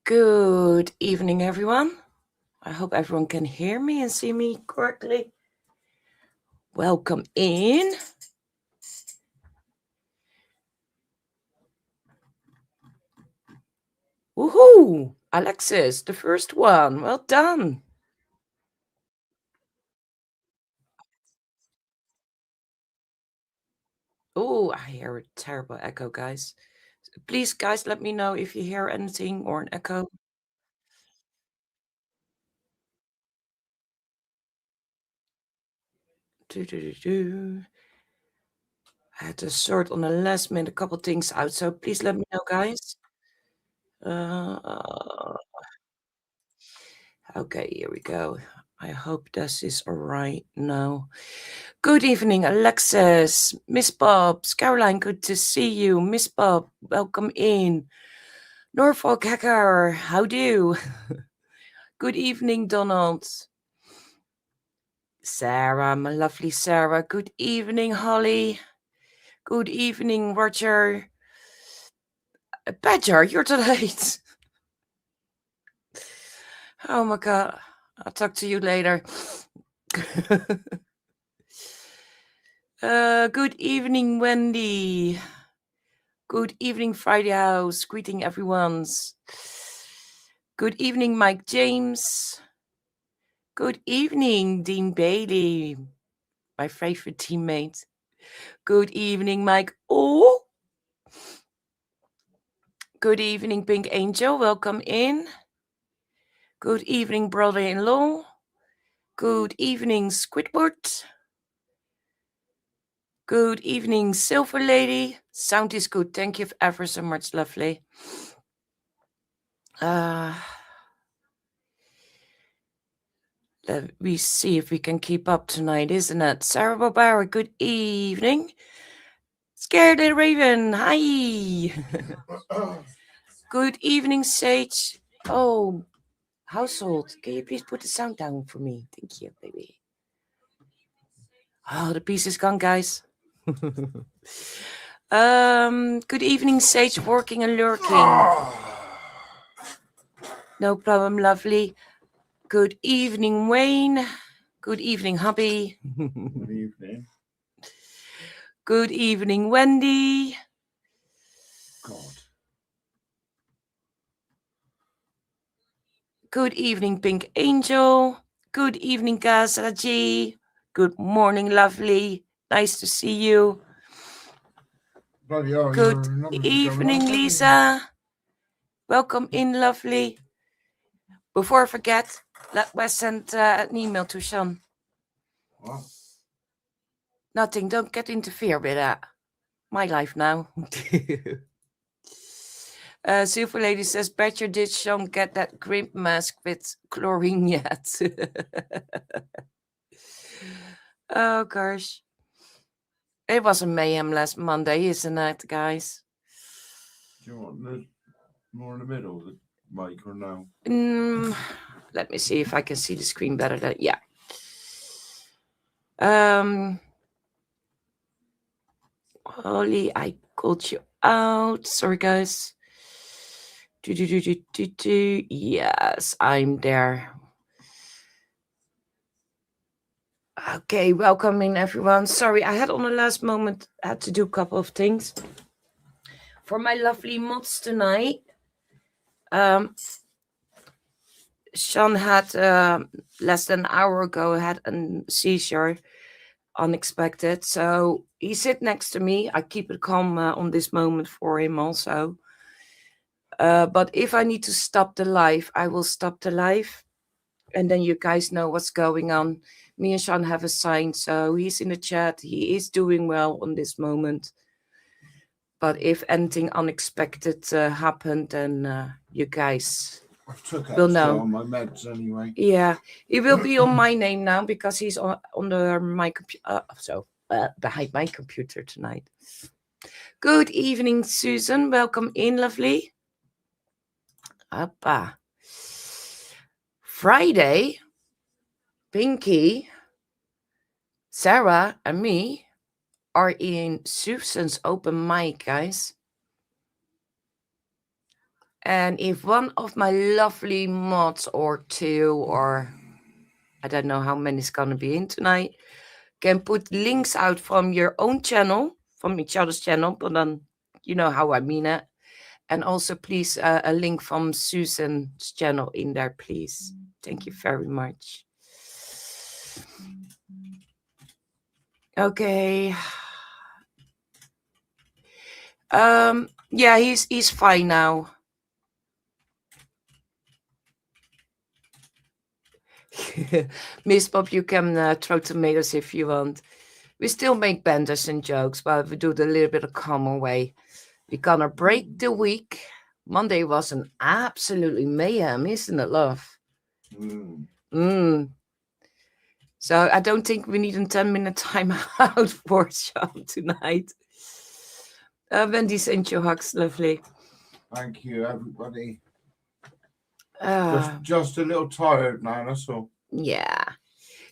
Good evening, everyone. I hope everyone can hear me and see me correctly. Welcome in. Woohoo! Alexis, the first one. Well done. Oh, I hear a terrible echo, guys. Please, guys, let me know if you hear anything or an echo. I had to sort on the last minute a couple things out, so please let me know, guys. Okay, here we go. I hope this is all right now. Good evening, Alexis, Miss Bobs, Caroline, good to see you. Miss Bob, welcome in. Norfolk Hacker, how do you? Good evening, Donald. Sarah, my lovely Sarah. Good evening, Holly. Good evening, Roger. Badger, you're too late. Oh my God. I'll talk to you later. Good evening, Wendy. Good evening, Friday House. Greeting everyone's. Good evening, Mike James. Good evening, Dean Bailey, my favorite teammate. Good evening, Mike. Oh, good evening, Pink Angel. Welcome in. Good evening, brother-in-law. Good evening, Squidward. Good evening, Silver Lady. Sound is good. Thank you ever so much, lovely. Let me see if we can keep up tonight, isn't it? Sarah Barbara, good evening. Scared the Raven, hi. Good evening, Sage. Oh, household, can you please put the sound down for me? Thank you, baby. Oh, the piece is gone, guys. Good evening, Sage, working and lurking. No problem, lovely. Good evening, Wayne. Good evening, hubby. Good evening. Good evening, Wendy. God. Good evening, Pink Angel. Good evening, Kasaji. Good morning, lovely. Nice to see you. Good evening, Lisa. Welcome in, lovely. Before I forget, let Wes send an email to Sean. What? Nothing. Don't get interfere with that. My life now. Silver Lady says, Badger, did Sean get that grimp mask with chlorine yet? Oh, gosh. It was a mayhem last Monday, isn't it, guys? Do you want more in the middle of the mic or no? Let me see if I can see the screen better. Yeah. Holly, I called you out. Sorry, guys. Yes, I'm there. Okay, welcome in, everyone. Sorry, I had on the last moment had to do a couple of things for my lovely mods tonight. Sean had less than an hour ago had a seizure, unexpected. So he sit next to me. I keep it calm on this moment for him also. But if I need to stop the live, I will stop the live, and then you guys know what's going on. Me and Sean have a sign, so he's in the chat. He is doing well on this moment. But if anything unexpected happened, then you guys will know. On my meds anyway. Yeah, he will be on my name now because he's under my computer. Behind my computer tonight. Good evening, Susan. Welcome in, lovely. Appa. Friday, Pinky, Sarah, and me are in Susan's open mic, guys. And if one of my lovely mods or two, or I don't know how many is going to be in tonight, can put links out from your own channel, from each other's channel, but then you know how I mean it. And also, please, a link from Susan's channel in there, please. Thank you very much. Okay. Yeah, he's fine now. Miss Bob, you can throw tomatoes if you want. We still make benders and jokes, but we do it a little bit of common way. We're gonna break the week. Monday was an absolutely mayhem, isn't it, love? So I don't think we need a 10-minute time out for Sean tonight. Wendy sent you hugs, lovely. Thank you, everybody. Just a little tired now, that's all. Yeah.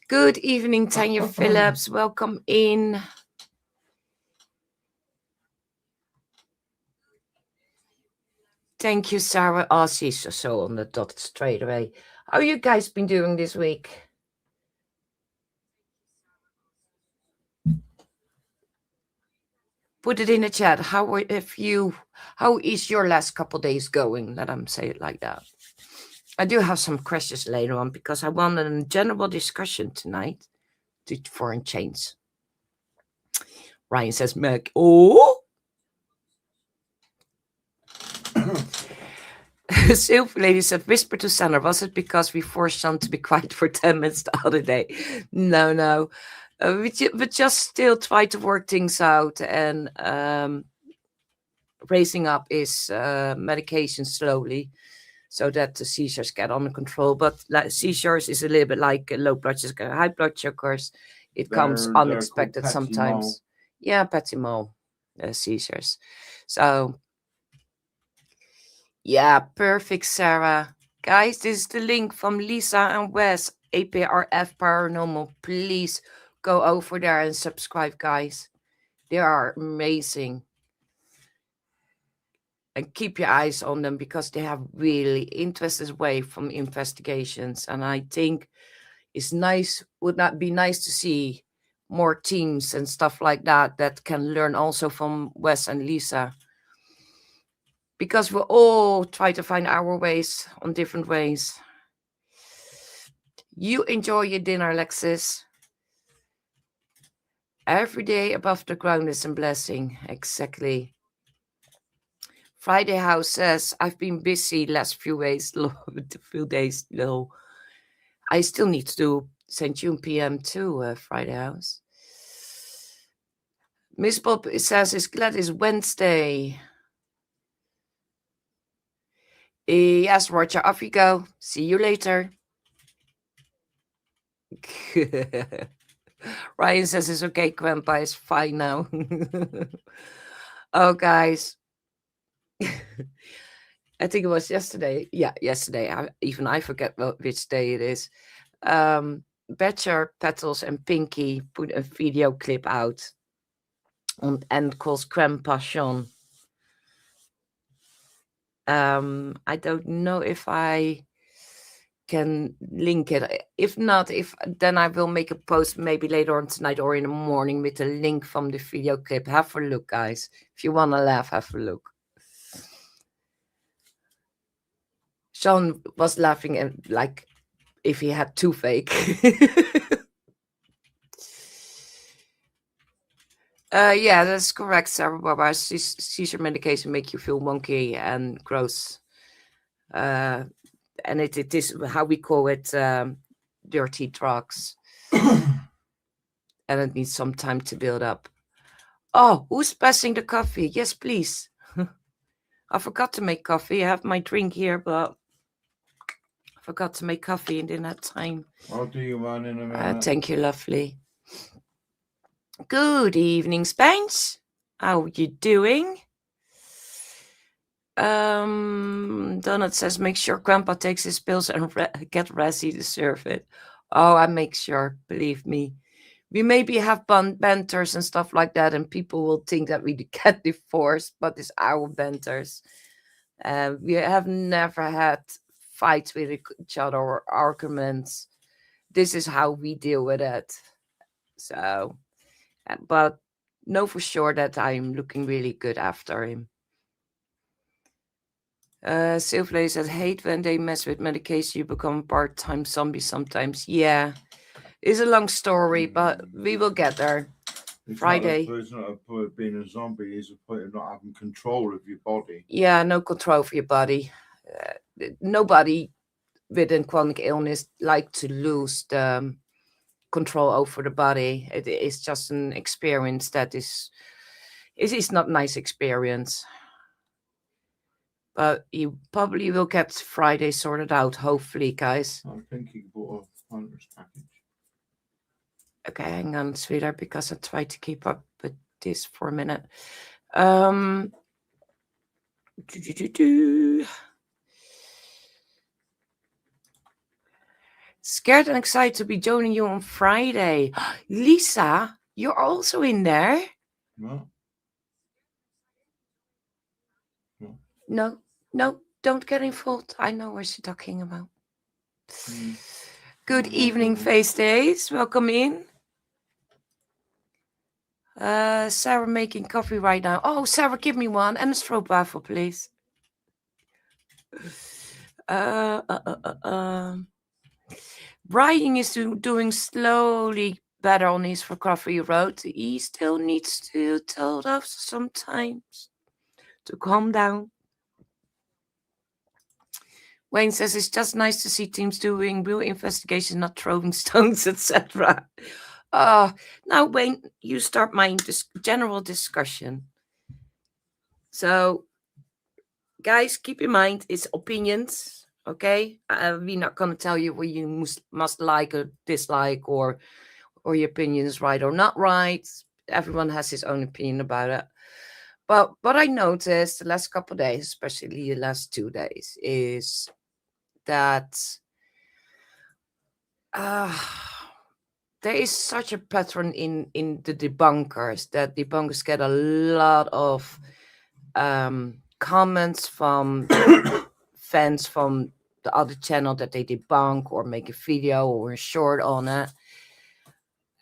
Good evening, Tanya Phillips. Welcome in. Thank you, Sarah. Oh, she's so on the dot straight away. How you guys been doing this week? Put it in the chat. How is your last couple days going? Let them say it like that. I do have some questions later on because I want a general discussion tonight to foreign chains. Ryan says, Meg, oh. Sylvie Lady said, whisper to Sandra, was it because we forced Sean to be quiet for 10 minutes the other day? No. We just still try to work things out and raising up his medication slowly so that the seizures get under control. But seizures is a little bit like low blood sugar, high blood sugars. It comes unexpected sometimes. Yeah, petit mal seizures. So, yeah, perfect, Sarah. Guys, this is the link from Lisa and Wes, APRF Paranormal. Please go over there and subscribe, guys. They are amazing. And keep your eyes on them because they have really interesting way from investigations. And I think it's nice, would not be nice to see more teams and stuff like that can learn also from Wes and Lisa. Because we all try to find our ways on different ways. You enjoy your dinner, Alexis. Every day above the ground is a blessing. Exactly. Friday House says, I've been busy last few days. No. I still need to do St. June PM too, Friday House. Miss Bob says, it's glad it's Wednesday. Yes, Roger, off you go. See you later. Ryan says it's okay, Grandpa is fine now. Oh, guys. I think it was yesterday. Yeah, yesterday. I forget which day it is. Betcher, Petals, and Pinky put a video clip out and calls Grandpa Sean. I don't know if I can link it. If not, then I will make a post maybe later on tonight or in the morning with a link from the video clip. Have a look, guys. If you want to laugh, have a look. Sean was laughing and like if he had toothache. Yeah, that's correct, Sarah Barbara. Seizure medication make you feel wonky and gross. And it is how we call it, dirty drugs. And it needs some time to build up. Oh, who's passing the coffee? Yes, please. I forgot to make coffee. I have my drink here, but I forgot to make coffee and didn't have time. I'll do you one in a minute. Thank you, lovely. Good evening, Spence. How are you doing? Donut says, make sure Grandpa takes his pills and get Razzie to serve it. Oh, I make sure, believe me. We maybe have banters and stuff like that, and people will think that we get divorced, but it's our banters. We have never had fights with each other or arguments. This is how we deal with it. So, but know for sure that I'm looking really good after him. Silverlay says, hate when they mess with medication, you become a part-time zombie sometimes. Yeah, it's a long story, but we will get there. Friday. It's not a point of being a zombie, it's a point of not having control of your body. Yeah, no control for your body. Nobody with a chronic illness like to lose the control over the body. It is just an experience that it is not nice experience. But you probably will get Friday sorted out, hopefully, guys. I think he bought a hunter's package. Okay, hang on, sweetheart, because I try to keep up with this for a minute. Scared and excited to be joining you on Friday. Lisa, you're also in there? No. No, don't get involved. I know what she's talking about. Good evening, Face Days. Welcome in. Sarah making coffee right now. Oh, Sarah, give me one and a stroopwafel, please. Brian is doing slowly better on his recovery road. He still needs to tell us sometimes to calm down. Wayne says it's just nice to see teams doing real investigation, not throwing stones, etc. Now, Wayne, you start my general discussion. So, guys, keep in mind it's opinions, okay? We're not going to tell you what you must like or dislike or your opinion is right or not right. Everyone has his own opinion about it. But what I noticed the last couple of days, especially the last 2 days, is that there is such a pattern in the debunkers that debunkers get a lot of comments from fans from the other channel that they debunk or make a video or a short on it,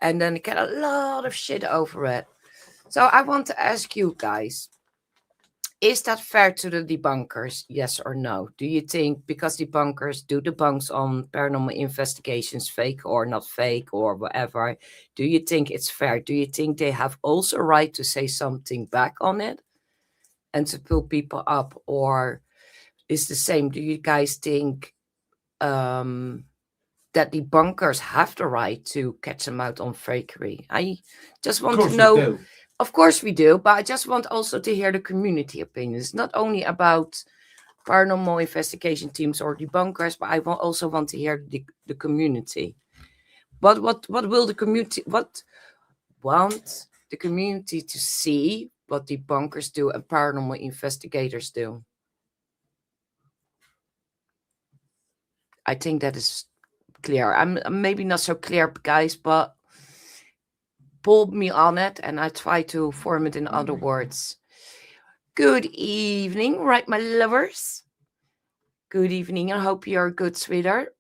and then they get a lot of shit over it. So I want to ask you guys, is that fair to the debunkers? Yes or no? Do you think because debunkers do debunks on paranormal investigations, fake or not fake or whatever, do you think it's fair? Do you think they have also a right to say something back on it and to pull people up? Or is the same? Do you guys think that debunkers have the right to catch them out on fakery? I just want to know. Of course we do, but I just want also to hear the community opinions, not only about paranormal investigation teams or debunkers, but I also want to hear the community. What will the community, what want the community to see what debunkers do and paranormal investigators do? I think that is clear. I'm maybe not so clear, guys, but pull me on it and I try to form it in other words. Good evening, right, my lovers? Good evening. I hope you're good, sweetheart.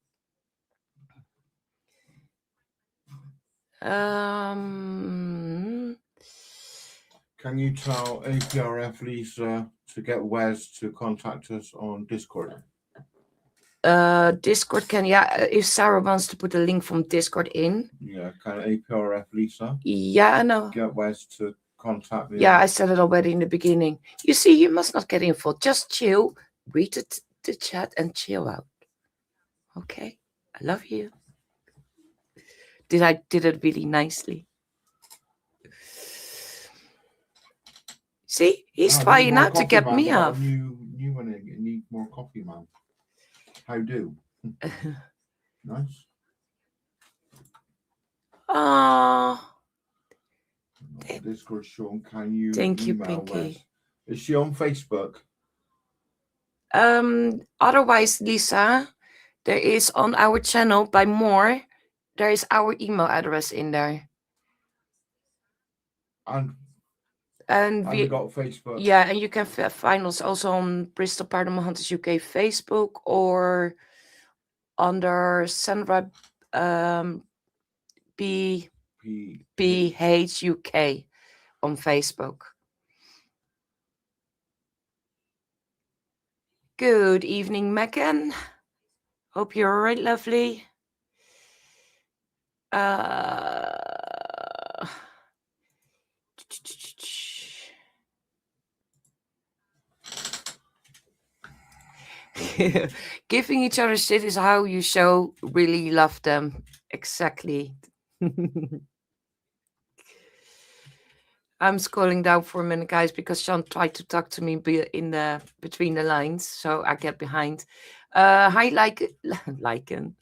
Can you tell APRF Lisa to get Wes to contact us on Discord? Discord can, yeah, if Sarah wants to put a link from Discord in. Yeah, can APRF Lisa? Yeah, I know. Get Wes to contact me. Yeah, I said it already in the beginning. You see, you must not get involved. Just chill, read the chat and chill out. Okay? I love you. Did I did it really nicely? See, he's trying out to get me off. You want to need more coffee, man. How do? Nice. Discord, Sean. Can you? Thank you, Pinky. Wes? Is she on Facebook? Otherwise, Lisa, there is on our channel by More. There is our email address in there. And And And we got Facebook. yeah, and you can find us also on Bristol Paranormal Hunters UK Facebook or under Sandra um, B P- BH UK on Facebook. Good evening, Megan. Hope you're all right, lovely. Uh, Giving each other shit is how you show really love them. Exactly. I'm scrolling down for a minute, guys, because Sean tried to talk to me in the between the lines, so I get behind. Hi, Lycan.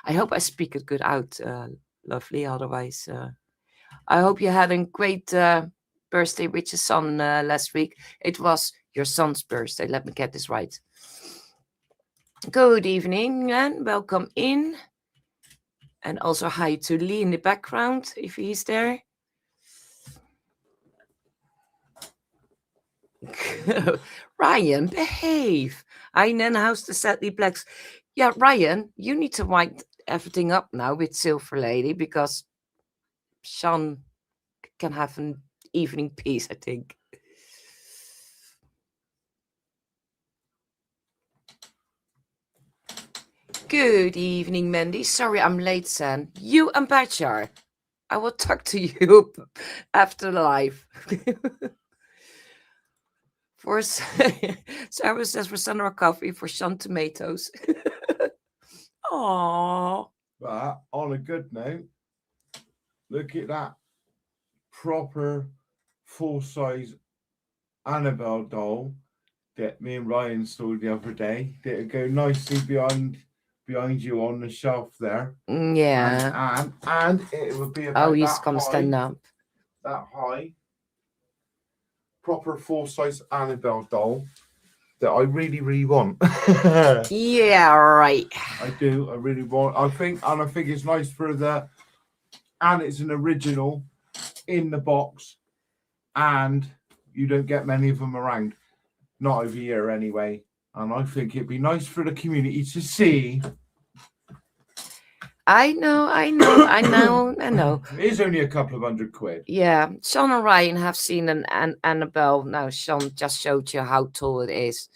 I hope I speak it good out, lovely. Otherwise, I hope you had a great birthday with your son last week. It was your son's birthday. Let me get this right. Good evening and welcome in. And also hi to Lee in the background, if he's there. Ryan, behave. I then how's the Sadly Blacks? Yeah, Ryan, you need to wind everything up now with Silver Lady because Sean can have an evening peace, I think. Good evening, Mandy. Sorry I'm late, San. You and Bachar. I will talk to you after the live. For Sarah says for Sandra coffee, for Sean tomatoes. Aww. But on a good note, look at that proper full-size Annabelle doll that me and Ryan saw the other day. That'll go nicely behind you on the shelf there. Yeah. And it would be about he's gonna stand up. That high. Proper full-size Annabelle doll that I really, really want. Yeah, right. I do. I really want. I think it's nice for and it's an original in the box, and you don't get many of them around, not over here anyway. And I think it'd be nice for the community to see. I know. It is only a couple of £100. Yeah, Sean and Ryan have seen an Annabelle. Now, Sean just showed you how tall it is.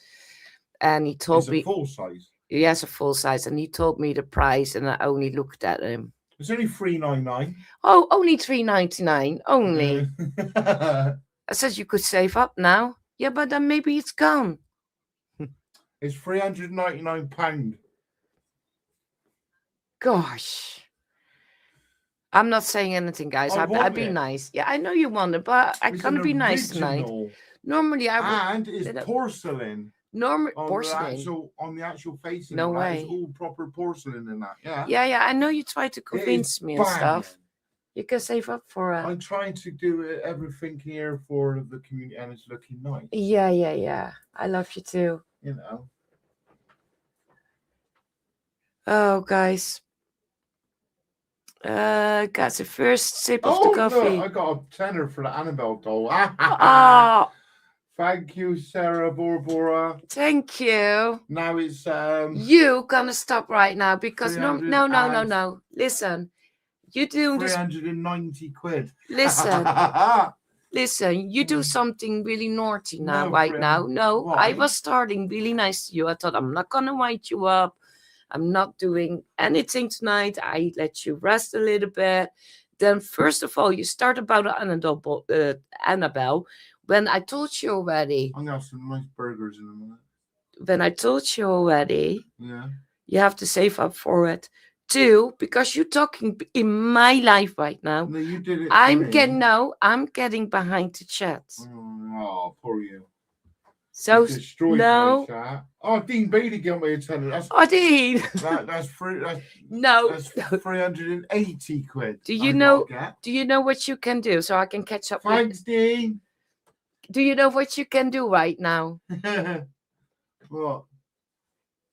And he told me... It's a full size. He has a full size, and he told me the price, and I only looked at him. It's only $3.99. Oh, only $3.99. Only. I said you could save up now. Yeah, but then maybe it's gone. It's £399. Gosh. I'm not saying anything, guys. I'd be nice. Yeah, I know you want it, but I'm gonna be nice tonight. Normally, I would. And it's porcelain. Porcelain. On the actual facing. No way. It's all proper porcelain in that. Yeah. Yeah. I know you tried to convince me and stuff. You can save up for it. I'm trying to do everything here for the community, and it's looking nice. Yeah. I love you too. You know. Oh, guys. Got the first sip of the coffee. Look, I got a tenner for the Annabelle doll. Oh. Thank you, Sarah Borbora. Thank you. Now it's you gonna stop right now because no. Listen, you do this £390. Listen, you do something really naughty now, now. No, why? I was starting really nice to you. I thought I'm not gonna wind you up. I'm not doing anything tonight. I let you rest a little bit. Then, first of all, you start about Annabelle. When I told you already. I'm gonna have some nice burgers in a minute. When I told you already. Yeah. You have to save up for it. 2, because you're talking in my life right now. No, you did it. I'm getting behind the chat. Oh, poor you. So no. My chat. Oh, Dean Bailey gave me a tenner. Dean. That's free. No. That's £380. Do you know what you can do so I can catch up? Thanks, Dean. Do you know what you can do right now? What?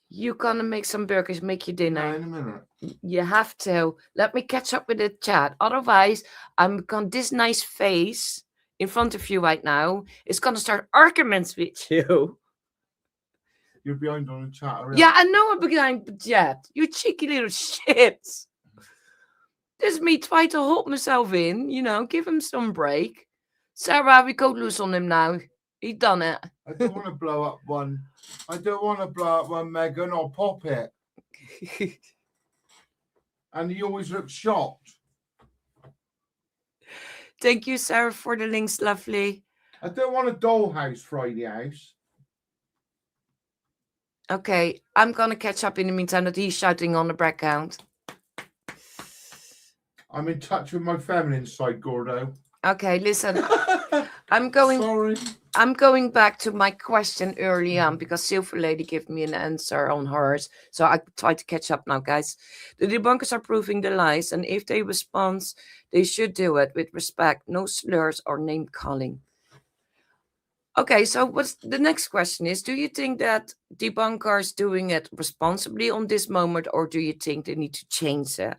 You're gonna make some burgers, make your dinner. No, in a minute. You have to. Let me catch up with the chat. Otherwise, I'm got this nice face in front of you right now is going to start arguments with you. You're behind on the chat. Yeah, I know I'm behind the jet. You cheeky little shit. This is me trying to hold myself in, give him some break. Sarah, we go loose on him now. He done it. I don't want to blow up one. Megan. I'll pop it. And he always looks shocked. Thank you, Sarah, for the links, lovely. I don't want a dollhouse, Friday house. Okay, I'm gonna catch up in the meantime that he's shouting on the background. I'm in touch with my feminine side, Gordo. Okay, listen. I'm going back to my question early on because Silver Lady gave me an answer on hers. So I try to catch up now, guys. The debunkers are proving the lies, and if they respond, they should do it with respect, no slurs or name calling. Okay, so what's the next question is, do you think that debunkers doing it responsibly on this moment, or do you think they need to change it?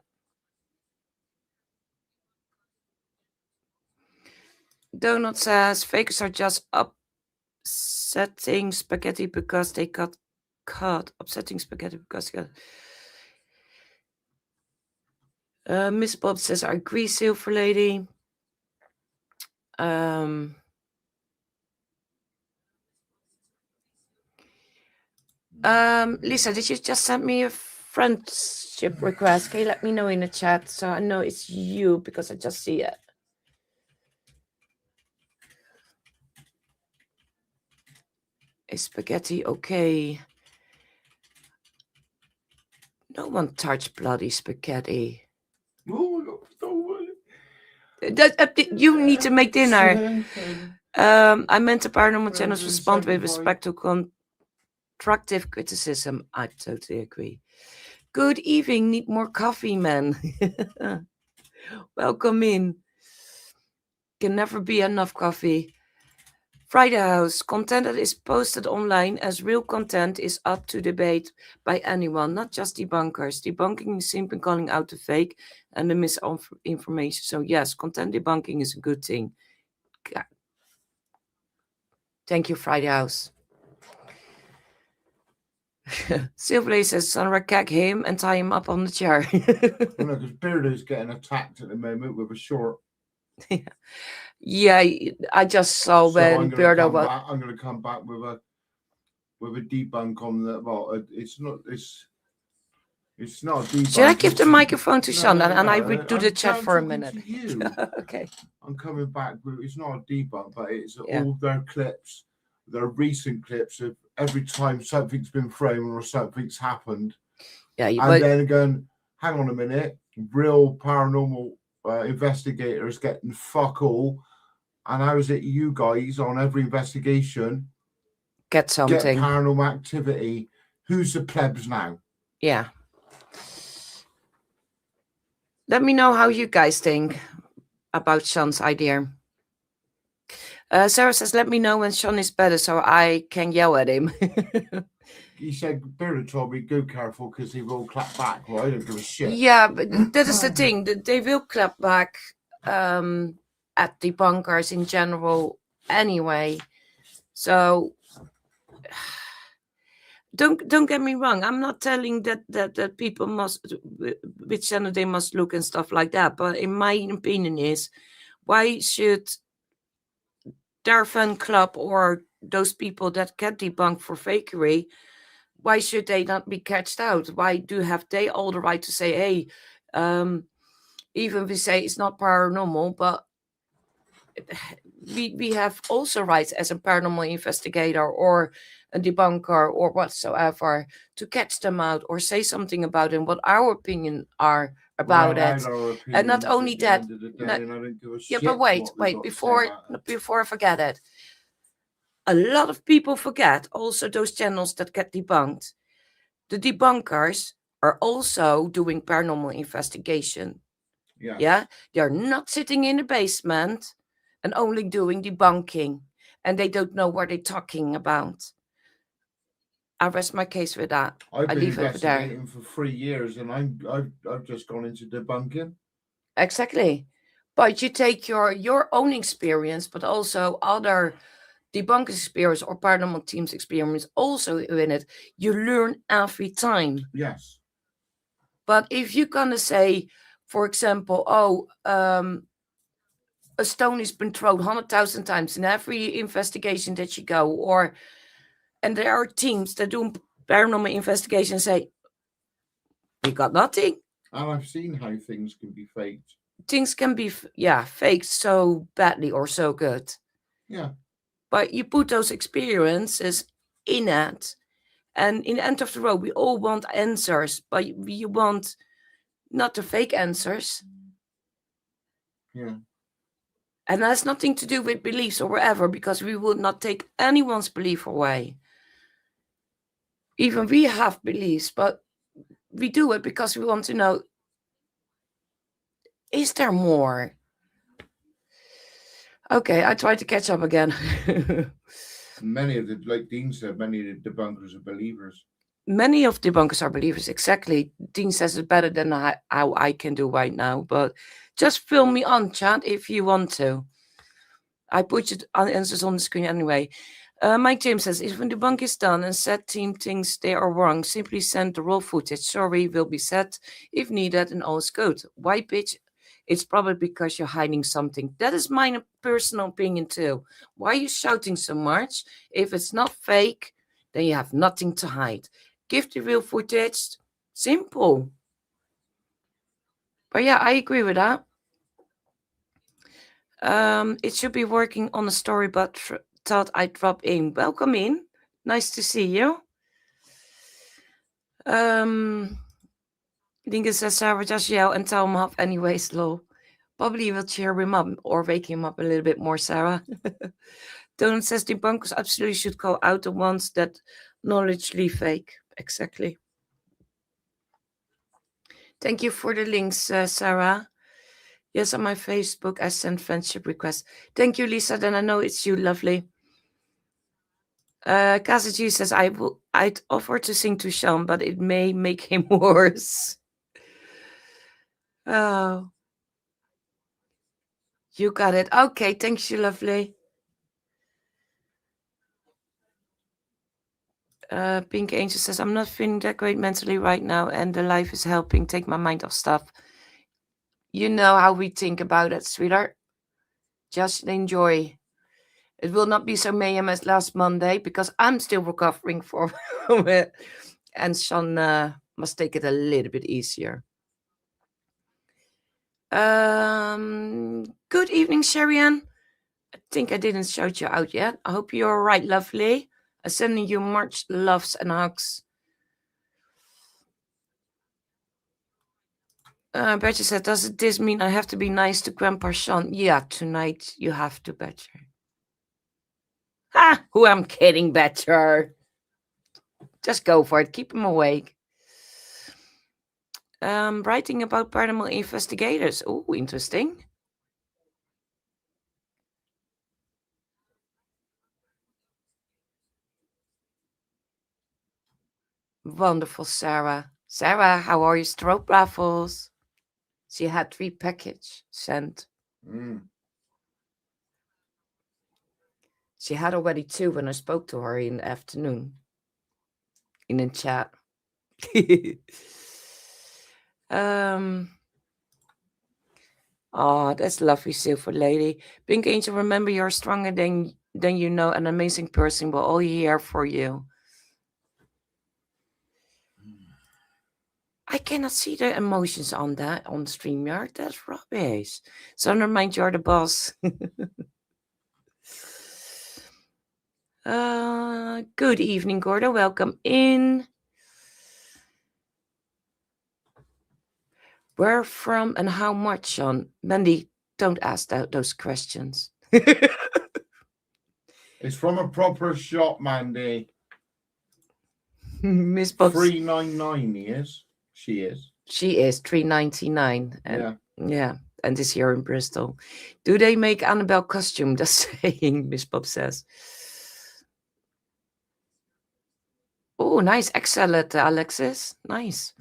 Donut says fakers are just upsetting spaghetti because they got caught. Upsetting spaghetti because they got... Miss Bob says, I agree, Silver Lady. Lisa, did you just send me a friendship request? Can you let me know in the chat so I know it's you because I just see it? Is spaghetti okay? No one touched bloody spaghetti. You need to make dinner. I meant the paranormal channels respond with respect to constructive criticism. I totally agree. Good evening. Need more coffee, man. Welcome in. Can never be enough coffee. Friday House. Content that is posted online as real content is up to debate by anyone, not just debunkers. Debunking is simply calling out the fake and the misinformation. So yes, content debunking is a good thing. Thank you, Friday House. Silver says, Sandra, gag him and tie him up on the chair. No, because Beardo's getting attacked at the moment with a short. Yeah, I just saw when Beardo was. I'm going to come back with a debunk on that. Well, it's not a debunk. Should I give the microphone to Sean and I do the chat for a minute? Okay. I'm coming back with, it's not a debunk, but it's all their clips, their recent clips of every time something's been thrown or something's happened. Yeah, then going, hang on a minute, real paranormal investigators getting fuck all. And how is it you guys on every investigation get something? Get paranormal activity. Who's the plebs now? Yeah. Let me know how you guys think about Sean's idea. Sarah says, let me know when Sean is better so I can yell at him. He said, Beardo told me, go careful because he will clap back. Well, I don't give a shit. Yeah, but that is the thing. They will clap back at debunkers in general anyway. So don't get me wrong. I'm not telling that people must, which channel they must look and stuff like that. But in my opinion is, why should their fan club or those people that get debunked for fakery, why should they not be catched out? Why have they all the right to say, hey, even we say it's not paranormal, but we have also rights as a paranormal investigator or a debunker or whatsoever to catch them out or say something about them, what our opinion are about it. And not only that, but wait, before I forget it. A lot of people forget also those channels that get debunked. The debunkers are also doing paranormal investigation. Yeah, they're not sitting in the basement and only doing debunking, and they don't know what they're talking about. I rest my case with that. I've been investigating for 3 years, and I've just gone into debunking. Exactly, But you take your own experience, but also other debunkers' experience or paranormal team's experience also in it. You learn every time. Yes. But if you're gonna say, for example, oh, a stone has been thrown 100,000 times in every investigation that you go, or and there are teams that do paranormal investigation and say, we got nothing. And I've seen how things can be faked. Things can be, faked so badly or so good. Yeah. But you put those experiences in it. And in the end of the road, we all want answers, but you want not the fake answers. Yeah. And that has nothing to do with beliefs or whatever, because we would not take anyone's belief away. Even we have beliefs, but we do it because we want to know, is there more? Okay, I try to catch up again. Many of the, like Dean said, many of the debunkers are believers. Many of debunkers are believers, exactly. Dean says it better than how I can do right now, but just fill me on, chat, if you want to. I put your answers on the screen anyway. Mike James says, if a debunk is done and said team thinks they are wrong, simply send the raw footage. Sorry, will be set if needed and all is good. Why, bitch? It's probably because you're hiding something. That is my personal opinion too. Why are you shouting so much? If it's not fake, then you have nothing to hide. Give the real footage. Simple. But yeah, I agree with that. It should be working on a story, but thought I'd drop in. Welcome in. Nice to see you. Dinka says, Sarah, just yell and tell him off anyways, lol. Probably will cheer him up or wake him up a little bit more, Sarah. Donut says debunkers absolutely should call out the ones that knowledgeably fake. Exactly. Thank you for the links, Sarah. Yes, on my Facebook, I sent friendship requests. Thank you, Lisa. Then I know it's you, lovely. Kazuji says, I'd offer to sing to Sean, but it may make him worse. Oh. You got it. Okay, thanks, you lovely. Pink Angel says, I'm not feeling that great mentally right now, and the life is helping take my mind off stuff. You know how we think about it, sweetheart. Just enjoy. It will not be so mayhem as last Monday because I'm still recovering from it. And Sean must take it a little bit easier. Good evening, Sherian. I think I didn't shout you out yet. I hope you're all right, lovely. I'm sending you much loves and hugs. Betcha said, does this mean I have to be nice to Grandpa Sean? Yeah, tonight you have to, Betcha. Ha! Who I'm kidding, Betcha. Just go for it. Keep him awake. Writing about paranormal investigators. Oh, interesting. Wonderful, Sarah. Sarah, how are you? Stroke raffles. She had 3 packages sent. She had already 2 when I spoke to her in the afternoon. In a chat. Oh, that's lovely, Silver Lady. Pink Angel, remember you're stronger than you know, an amazing person. We're all here for you. I cannot see the emotions on that on StreamYard. That's rubbish. So never mind, you're the boss. Good evening, Gordo. Welcome in. Where from and how much, Sean? Mandy, don't ask those questions. It's from a proper shop, Mandy. Miss Box. $3.99 he is. She is. She is $3.99. Yeah. Yeah. And is here in Bristol. Do they make Annabelle costume? Just saying, Miss Bob says. Oh, nice. Excellent, Alexis. Nice.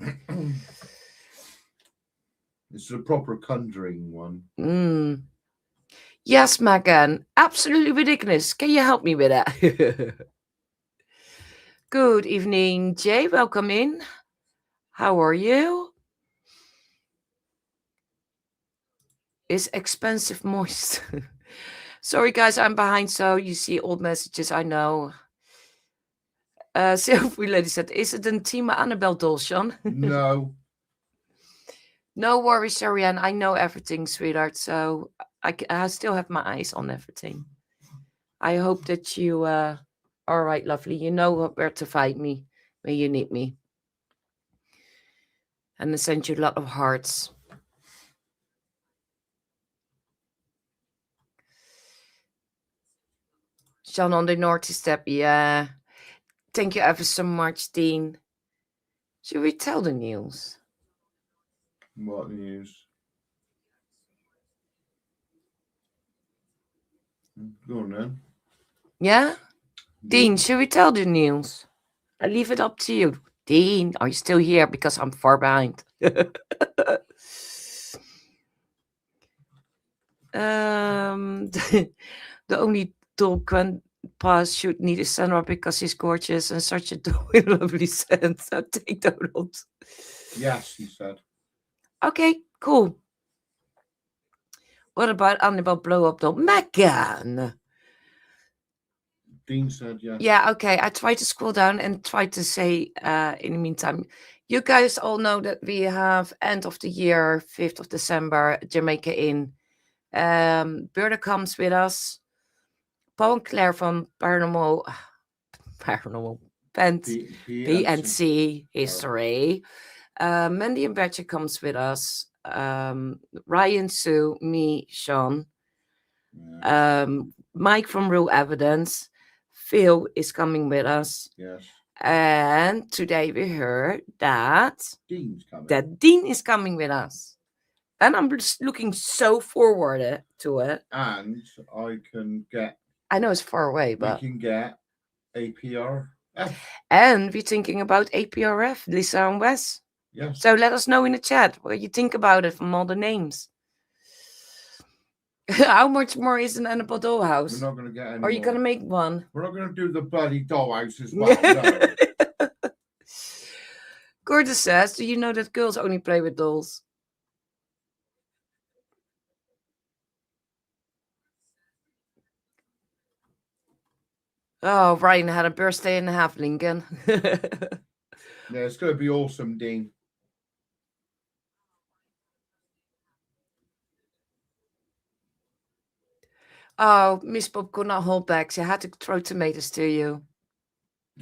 It's a proper conjuring one. Mm. Yes, Megan. Absolutely ridiculous. Can you help me with that? Good evening, Jay. Welcome in. How are you? Is expensive moist. Sorry, guys, I'm behind, so you see old messages. I know. Sylvie Lady said, is it a team Annabelle doll, Sean? No. No worries, Sharianne. I know everything, sweetheart. So I still have my eyes on everything. I hope that you all right, lovely. You know where to find me when you need me. And I send you a lot of hearts. Sean on the naughty step, yeah. Thank you ever so much, Dean. Should we tell the news? What news? Go on then. Yeah? Dean, should we tell the news? I leave it up to you. Dean, are you still here? Because I'm far behind. The only doll grandpa should need is Sandra because she's gorgeous and such a doll with lovely sense. So take Donald. Yes, he said. Okay, cool. What about Annabelle blow up doll? Megan! Dean said yes. Yeah, okay. I tried to scroll down and try to say in the meantime, you guys all know that we have end of the year, 5th of December, Jamaica Inn. Berta comes with us. Paul and Claire from Paranormal PNC History. Mandy and Betcha comes with us. Ryan, Sue, me, Sean. Mike from Real Evidence. Phil is coming with us. Yes. And today we heard that Dean is coming with us. And I'm just looking so forward to it. And I can get... I know it's far away, but... We can get APR. And we're thinking about APRF, Lisa and Wes. Yes. So let us know in the chat what you think about it from all the names. How much more is an Annabelle dollhouse? We're not going to get any Are you going to make one? We're not going to do the bloody dollhouse as well. No. Gorgeous says, do you know that girls only play with dolls? Oh, Ryan had a birthday and a half, Lincoln. Yeah, it's going to be awesome, Dean. Oh, Miss Bob could not hold back. She had to throw tomatoes to you.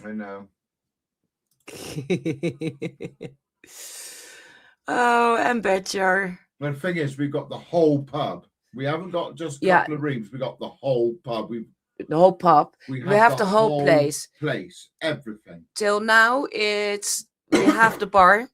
I know. Oh, and Betcher. The thing is, we've got the whole pub. We haven't got just a couple of rooms. We got the whole pub. The whole pub. We have the whole place. Everything. Till now, we have the bar.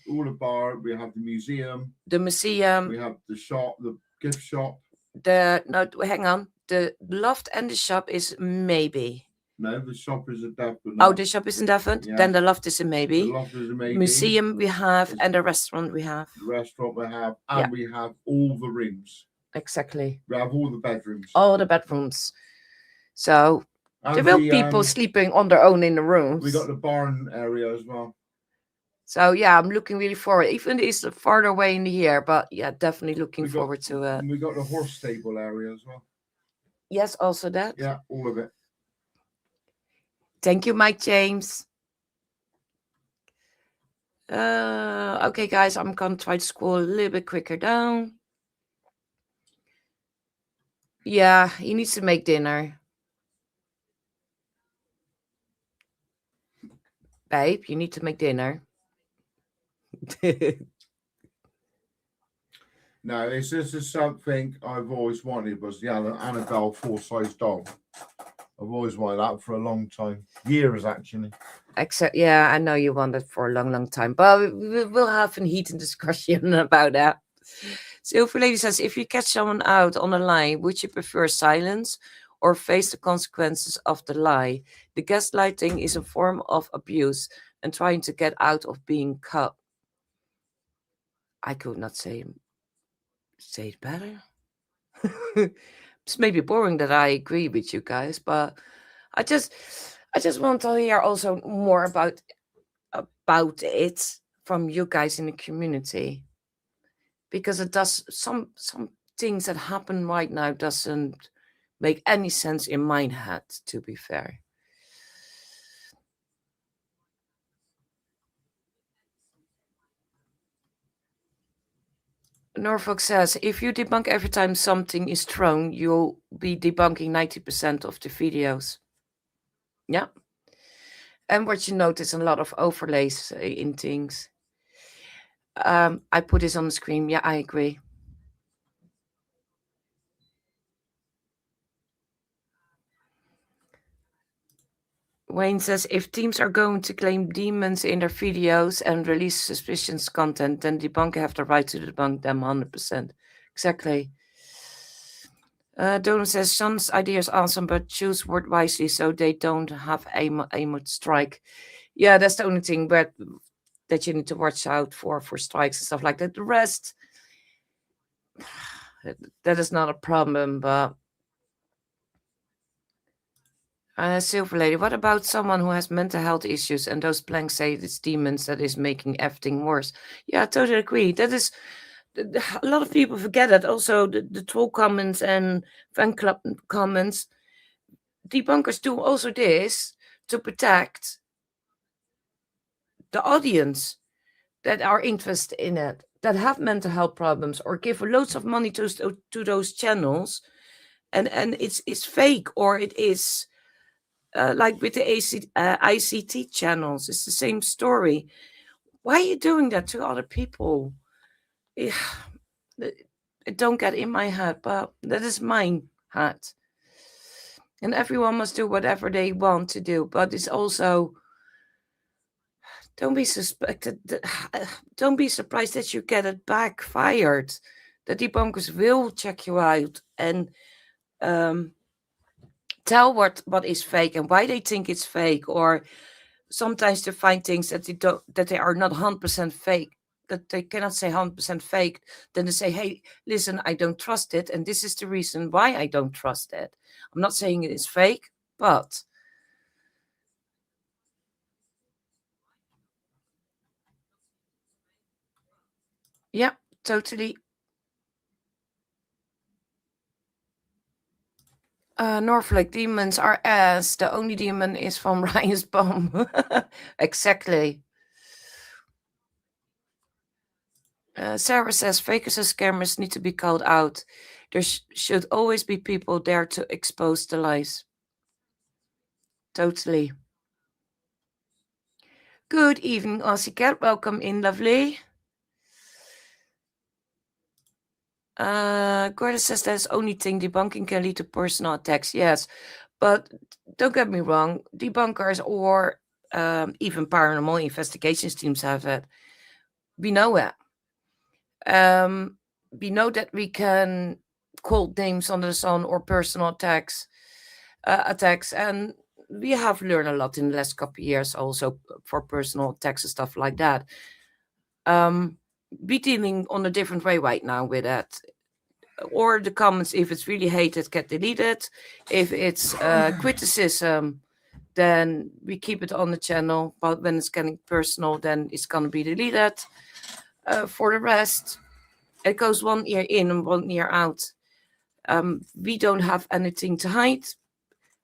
All the bar. We have the museum. The museum. We have the shop, the gift shop. Hang on. The loft and the shop is maybe. No, the shop is a definite. Oh, the shop is in definite. Yeah. Then the loft is a maybe. The loft is a maybe. Museum we have, and the restaurant we have. The restaurant we have, and we have all the rooms. Exactly. We have all the bedrooms. All the bedrooms. So there will be people sleeping on their own in the rooms. We got the barn area as well. So yeah, I'm looking really forward. Even it's farther away in the year, but yeah, definitely looking forward to it. We got the horse stable area as well. Yes, also that. Yeah, all of it. Thank you, Mike James. Okay, guys, I'm gonna try to scroll a little bit quicker down. Yeah, he needs to make dinner. Babe, you need to make dinner. No, this is something I've always wanted, was the Annabelle full-size doll. I've always wanted that for a long time. Years, actually. Except, yeah, I know you wanted for a long, long time. But we'll have a heated discussion about that. Silver Lady says, if you catch someone out on a lie, would you prefer silence or face the consequences of the lie? The gaslighting is a form of abuse and trying to get out of being caught. I could not say say it better. It's maybe boring that I agree with you guys, but I just I just want to hear also more about it from you guys in the community, because it does some things that happen right now doesn't make any sense in my head, to be fair. Norfolk says, if you debunk every time something is thrown, you'll be debunking 90% of the videos. Yeah. And what you notice, a lot of overlays in things. I put this on the screen. Yeah, I agree. Wayne says, if teams are going to claim demons in their videos and release suspicious content, then debunker have the right to debunk them 100%. Exactly. Donald says, Sean's idea is awesome, but choose word wisely so they don't have aim at strike. Yeah, that's the only thing that you need to watch out for strikes and stuff like that. The rest, that is not a problem, but Silver Lady, what about someone who has mental health issues and those blanks say it's demons that is making everything worse? Yeah, I totally agree. That is, a lot of people forget that. Also, the troll comments and fan club comments, debunkers do also this to protect the audience that are interested in it, that have mental health problems, or give loads of money to those channels, and it's fake, or it is like with the ICT channels, it's the same story. Why are you doing that to other people? It don't get in my head, but that is my head. And everyone must do whatever they want to do, but it's also, don't be suspected. Don't be surprised that you get it backfired. The debunkers will check you out and tell what is fake and why they think it's fake, or sometimes to find things that they are not 100% fake, that they cannot say 100% fake. Then they say, hey, listen, I don't trust it, and this is the reason why I don't trust it. I'm not saying it is fake, but yeah, totally. Norfolk demons are ass. The only demon is from Ryan's bomb. Exactly. Sarah says fakers and scammers need to be called out. There should always be people there to expose the lies. Totally. Good evening, Aussie Cat. Welcome in, lovely. Gorda says that's the only thing debunking can lead to personal attacks. Yes, but don't get me wrong. Debunkers or even paranormal investigations teams have it. We know it. We know that we can call names under the sun or personal attacks, and we have learned a lot in the last couple of years also for personal attacks and stuff like that. We dealing on a different way right now with that. Or the comments, if it's really hated, get deleted. If it's criticism, then we keep it on the channel. But when it's getting personal, then it's gonna be deleted. For the rest, it goes one ear in and one ear out. We don't have anything to hide,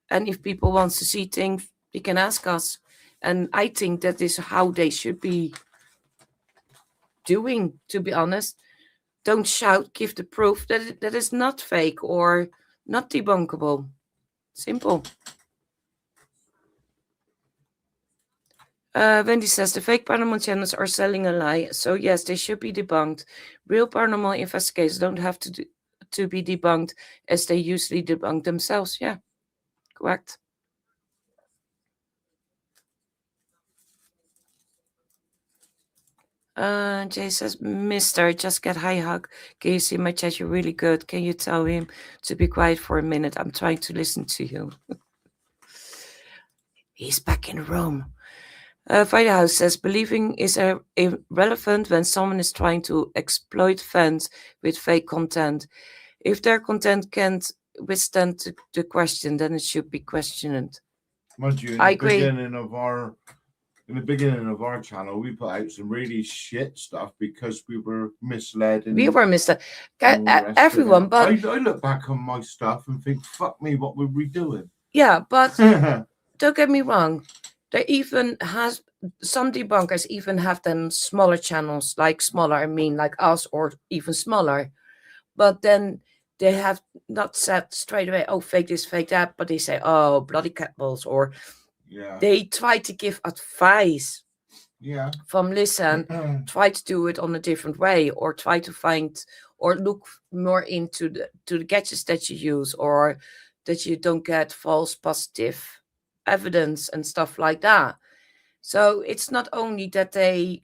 and if people want to see things, they can ask us. And I think that is how they should be doing, to be honest. Don't shout, give the proof that is not fake or not debunkable. Simple. Wendy says the fake paranormal channels are selling a lie. So yes, they should be debunked. Real paranormal investigators don't have to be debunked, as they usually debunk themselves. Yeah, correct. Jay says, Mister, just get high hug. Can you see my chat? You're really good. Can you tell him to be quiet for a minute? I'm trying to listen to you. He's back in the room. Friday House says believing is irrelevant when someone is trying to exploit fans with fake content. If their content can't withstand the question, then it should be questioned. Mind you, I agree. in the beginning of our channel, we put out some really shit stuff because we were misled We and were misled. all the rest of Everyone, it. but I look back on my stuff and think, fuck me, what were we doing? yeah, but don't get me wrong. They even has some debunkers even have them smaller channels, like smaller, I mean, like us or even smaller. But then they have not said straight away, oh, fake this, fake that, but they say, oh, bloody catballs, or yeah, they try to give advice yeah. from listen, try to do it on a different way, or try to find or look more into the gadgets that you use, or that you don't get false positive evidence and stuff like that. So it's not only that they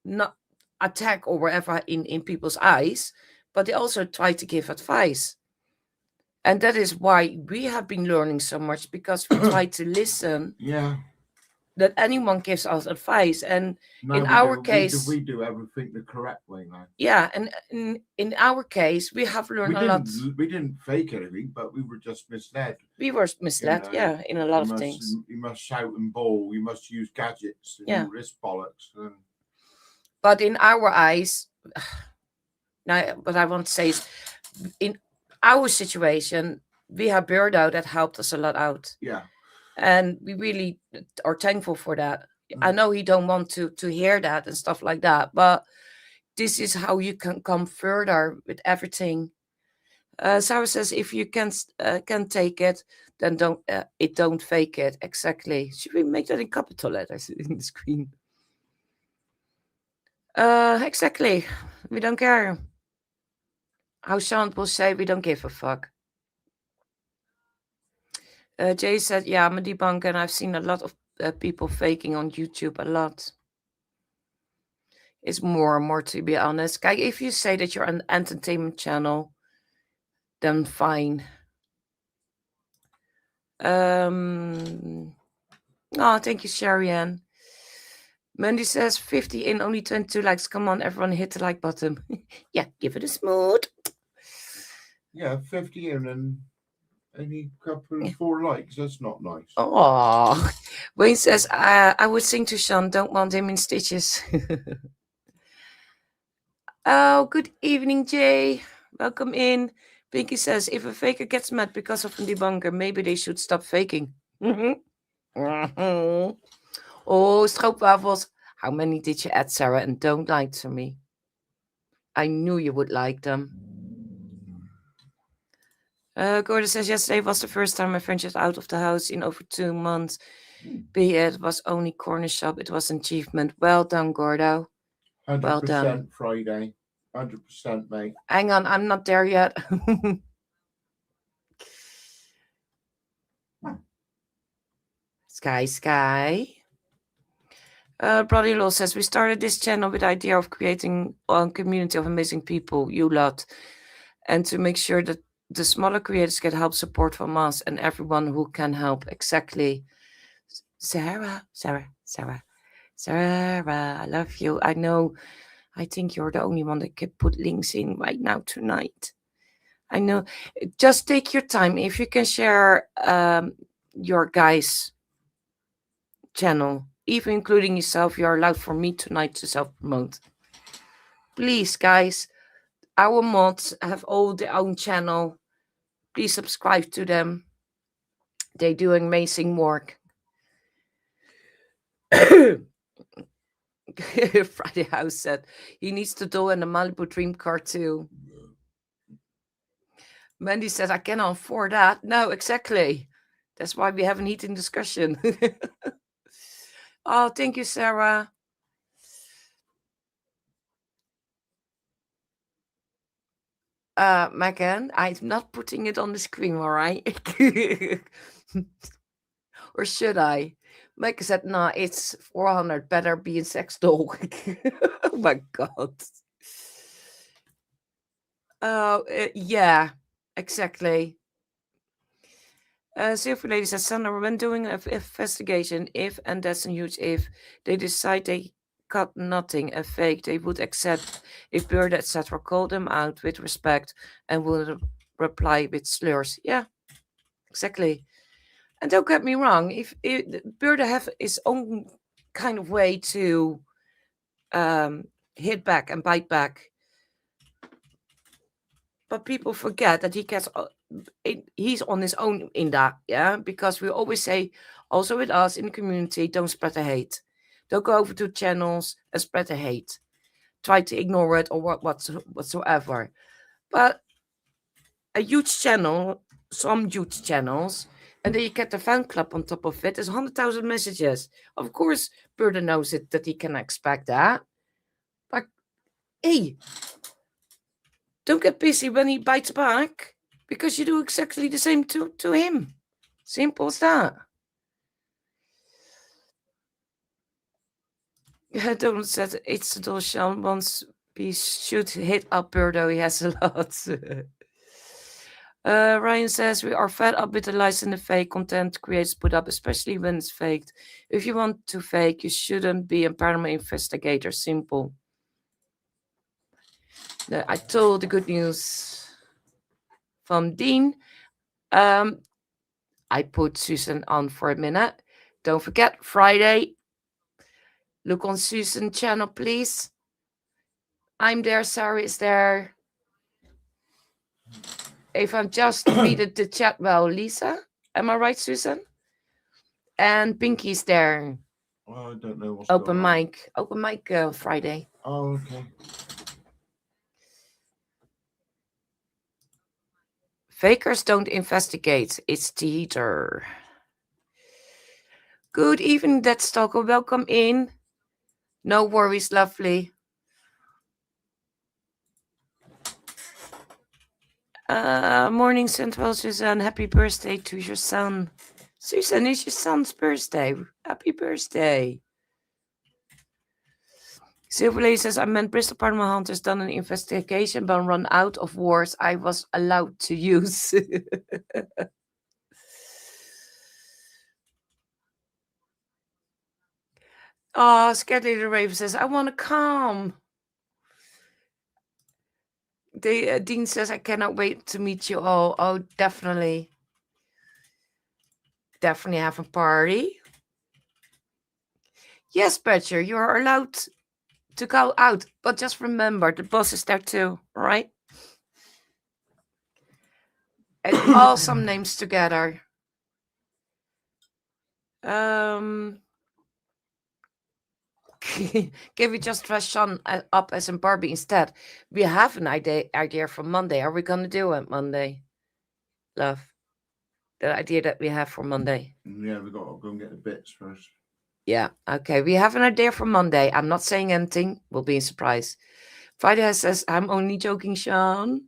not attack or whatever in people's eyes, but they also try to give advice. And that is why we have been learning so much, because we try to listen Yeah. that anyone gives us advice. And No, in we our do. case, We do everything the correct way now. yeah, and in our case, we have learned a lot. We didn't fake anything, but we were just misled. We were You misled, know, yeah, in a lot of things. you must shout and bawl. You must use gadgets and Yeah. all this bollocks. And But in our eyes, now what I want to say is, in our situation, we have Birdo that helped us a lot out. yeah. And we really are thankful for that. I know he don't want to hear that and stuff like that, but this is how you can come further with everything. Sarah says, if you can take it, then don't fake it. Exactly. Should we make that in capital letters in the screen? Exactly. We don't care. How Sean will say, we don't give a fuck. Jay said, yeah, I'm a debunker and I've seen a lot of people faking on YouTube, a lot. It's more and more, to be honest. Kijk, if you say that you're an entertainment channel, then fine. Oh, thank you, Sharianne. Mandy says 50 in, only 22 likes. Come on, everyone, hit the like button. Yeah, give it a smooth. Yeah, 50 in and only couple 4 likes. That's not nice. Oh, Wayne says, I would sing to Sean, don't want him in stitches. Oh, good evening, Jay. Welcome in. Pinky says, if a faker gets mad because of a debunker, maybe they should stop faking. Oh, stroopwafels. How many did you add, Sarah, and don't like to me? I knew you would like them. Gordon says, yesterday was the first time my friend was out of the house in over 2 months. Be it was only corner shop. It was an achievement. Well done, Gordo. 100% Well done. Friday. 100%, mate. Hang on, I'm not there yet. Sky. Brother-in-law says, we started this channel with the idea of creating a community of amazing people, you lot, and to make sure that the smaller creators get help support from us and everyone who can help. Exactly. Sarah, I love you. I think you're the only one that can put links in right now tonight. I know. Just take your time. If you can share your guys' channel, even including yourself, you're allowed for me tonight to self-promote. Please, guys, our mods have all their own channel. Please subscribe to them. They do amazing work. Friday House said he needs to do in the Malibu Dream car too. Mandy said, I cannot afford that. No, exactly. That's why we have an heating discussion. Oh, thank you, Sarah. Megan, I'm not putting it on the screen, all right? Or should I? Megan said, nah, it's 400. Better be in sex doll. Oh my God. Oh, yeah, exactly. Silver Lady says, Sandra, when doing an investigation, if, and that's a huge if, they decide they got nothing, a fake, they would accept if Bird, etc., called them out with respect and would reply with slurs. Yeah, exactly. And don't get me wrong, if Bird have his own kind of way to hit back and bite back, but people forget that he's on his own in that, yeah, because we always say, also with us in the community, don't spread the hate, don't go over to channels and spread the hate, try to ignore it or whatsoever. But a huge channel, some huge channels, and then you get the fan club on top of it, there's 100,000 messages. Of course Burden knows it, that he can expect that, but hey, don't get busy when he bites back, because you do exactly the same to him. Simple as that. Yeah, don't said it's the Sean once we should hit up Birdo. He has a lot. Ryan says we are fed up with the lies and the fake content creators put up, especially when it's faked. If you want to fake, you shouldn't be a paranormal investigator. Simple. I told the good news from Dean. I put Susan on for a minute. Don't forget, Friday. Look on Susan's channel, please. I'm there. Sarah is there. If I'm just reading the chat well, Lisa. Am I right, Susan? And Pinky's there. Well, I don't know what's Open going on. mic. Open mic Friday. Oh, okay. Fakers don't investigate. It's theater. Good evening, Dead Stalker. Welcome in. No worries, lovely. Morning, Central Susan. Happy birthday to your son. Susan, it's your son's birthday. Happy birthday. Silverlady says, I meant Bristol Paranormal Hunters done an investigation but run out of words I was allowed to use. Oh, Scared Lady Raven says, I want to come. Dean says, I cannot wait to meet you all. Oh, definitely. Definitely have a party. Yes, Badger, you are allowed to go out. But just remember, the boss is there too, right? And all some names together. Can we just dress Sean up as in Barbie instead? We have an idea for Monday. Are we going to do it Monday? Love. The idea that we have for Monday. Yeah, we got to go and get the bits first. Yeah, okay. We have an idea for Monday. I'm not saying anything. Will be a surprise. Friday says, I'm only joking, Sean.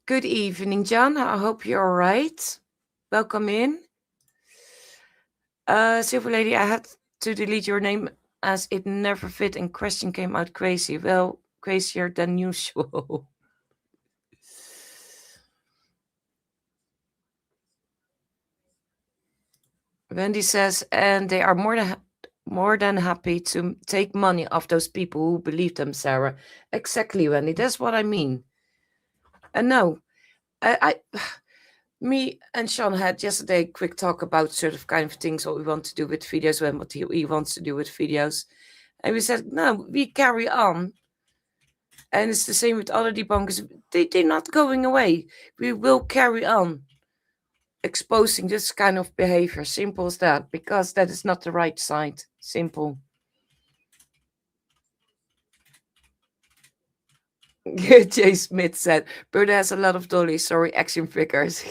Good evening, John. I hope you're all right. Welcome in. Silver Lady, I had to delete your name as it never fit and question came out crazy. Well, crazier than usual. Wendy says, and they are more than happy to take money off those people who believe them, Sarah. Exactly, Wendy. That's what I mean. And no, me and Sean had yesterday a quick talk about sort of kind of things what we want to do with videos and what he wants to do with videos. And we said, no, we carry on. And it's the same with other debunkers. They're not going away. We will carry on exposing this kind of behavior. Simple as that. Because that is not the right side. Simple. Jay Smith said, Berta has a lot of dollies. Sorry, action figures.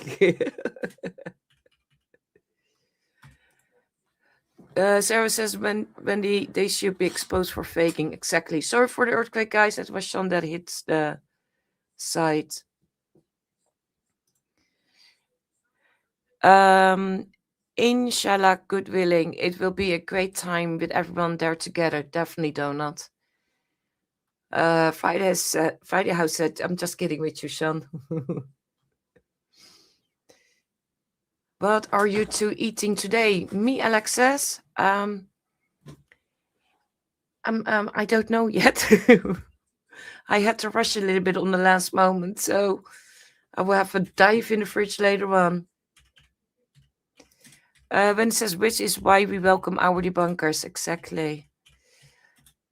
Sarah says when they should be exposed for faking. Exactly. Sorry for the earthquake, guys. That was Sean that hits the site. Inshallah, good willing. It will be a great time with everyone there together. Definitely, Donut. Friday House said, I'm just kidding with you, Sean. What are you two eating today? Me, Alexis? I don't know yet. I had to rush a little bit on the last moment, so I will have a dive in the fridge later on. When it says, which is why we welcome our debunkers, exactly.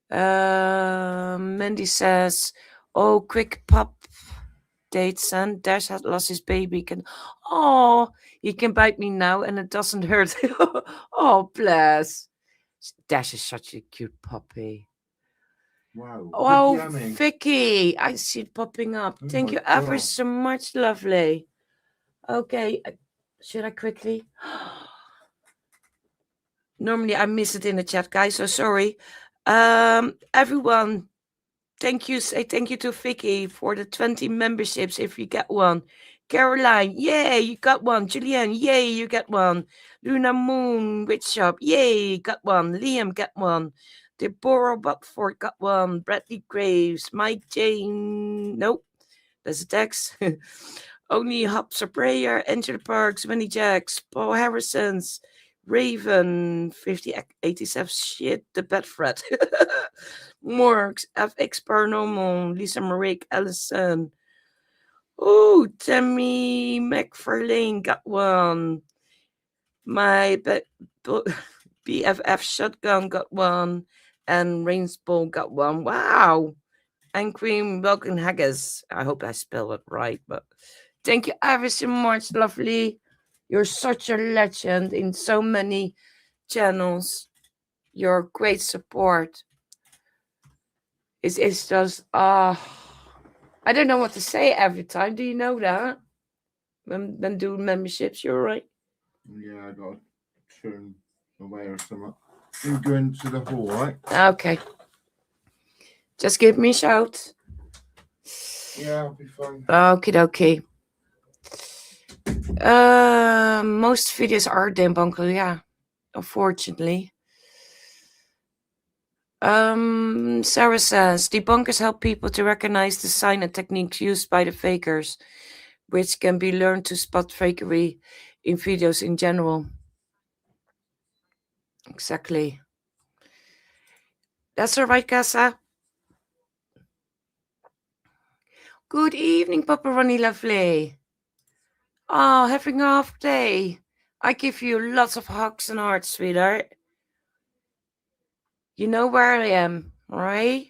Mandy says, oh, quick pop date, son. Dash has lost his baby. Oh, he can bite me now and it doesn't hurt. Oh, bless. Dash is such a cute puppy. Wow. Oh, Yummy. Vicky, I see it popping up. Oh Thank my you ever God. so much, lovely. Okay, should I quickly? Normally I miss it in the chat, guys, so sorry. Everyone, say thank you to Vicky for the 20 memberships if you get one. Caroline, yay, you got one. Julian, yay, you get one. Luna Moon, Witch Shop, yay, got one. Liam, get one. Deborah Watford got one. Bradley Graves, Mike Jane, nope, that's a text. Only Hops a Prayer, Angela Parks, Winnie Jacks, Paul Harrison's, Raven, 5087, shit, the bed fret. Morgs, FX Paranormal, Lisa Marie Ellison. Oh, Tammy McFarlane got one. My BFF Shotgun got one. And Rainsbow got one. Wow. And Queen Welcome Haggis. I hope I spell it right, but thank you ever so much, lovely. You're such a legend in so many channels. Your great support is just I don't know what to say every time. Do you know that? When doing memberships, you're right. Yeah, I got to turn away or something. You go into the hall, right? Okay. Just give me a shout. Yeah, I'll be fine. Okie dokie. Most videos are debunked, yeah. Unfortunately. Sarah says debunkers help people to recognize the sign and techniques used by the fakers, which can be learned to spot fakery in videos in general. Exactly. That's all right, Casa. Good evening, Papa Ronnie Lovely. Oh, having a half day. I give you lots of hugs and hearts, sweetheart. You know where I am, alright?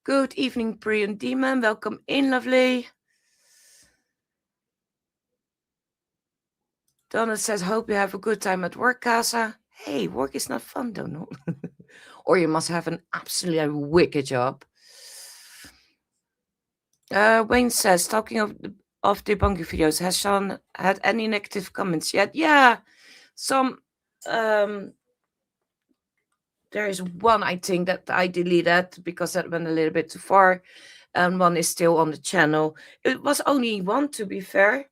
Good evening, Pri and Demon. Welcome in, lovely. Donna says, hope you have a good time at work, Casa. Hey, work is not fun, though, no? Or you must have an absolutely wicked job. Wayne says, talking of debunking videos, has Sean had any negative comments yet? Yeah, some. There is one, I think, that I deleted because that went a little bit too far, and one is still on the channel. It was only one, to be fair,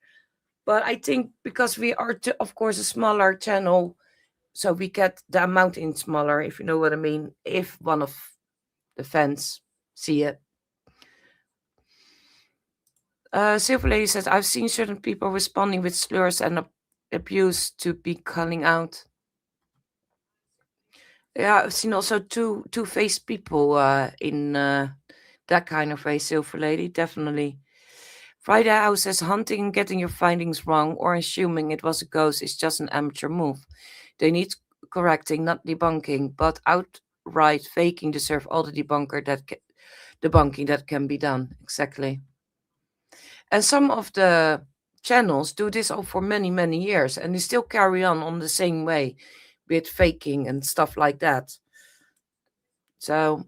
but I think because we are, of course, a smaller channel, so we get the amount in smaller, if you know what I mean, if one of the fans see it. Silver Lady says, I've seen certain people responding with slurs and abuse to be calling out. Yeah, I've seen also two-faced people in that kind of way, Silver Lady, definitely. Friday House says, hunting and getting your findings wrong or assuming it was a ghost is just an amateur move. They need correcting, not debunking, but outright faking deserve all the debunking that can be done. Exactly. And some of the channels do this for many, many years, and they still carry on the same way with faking and stuff like that. So,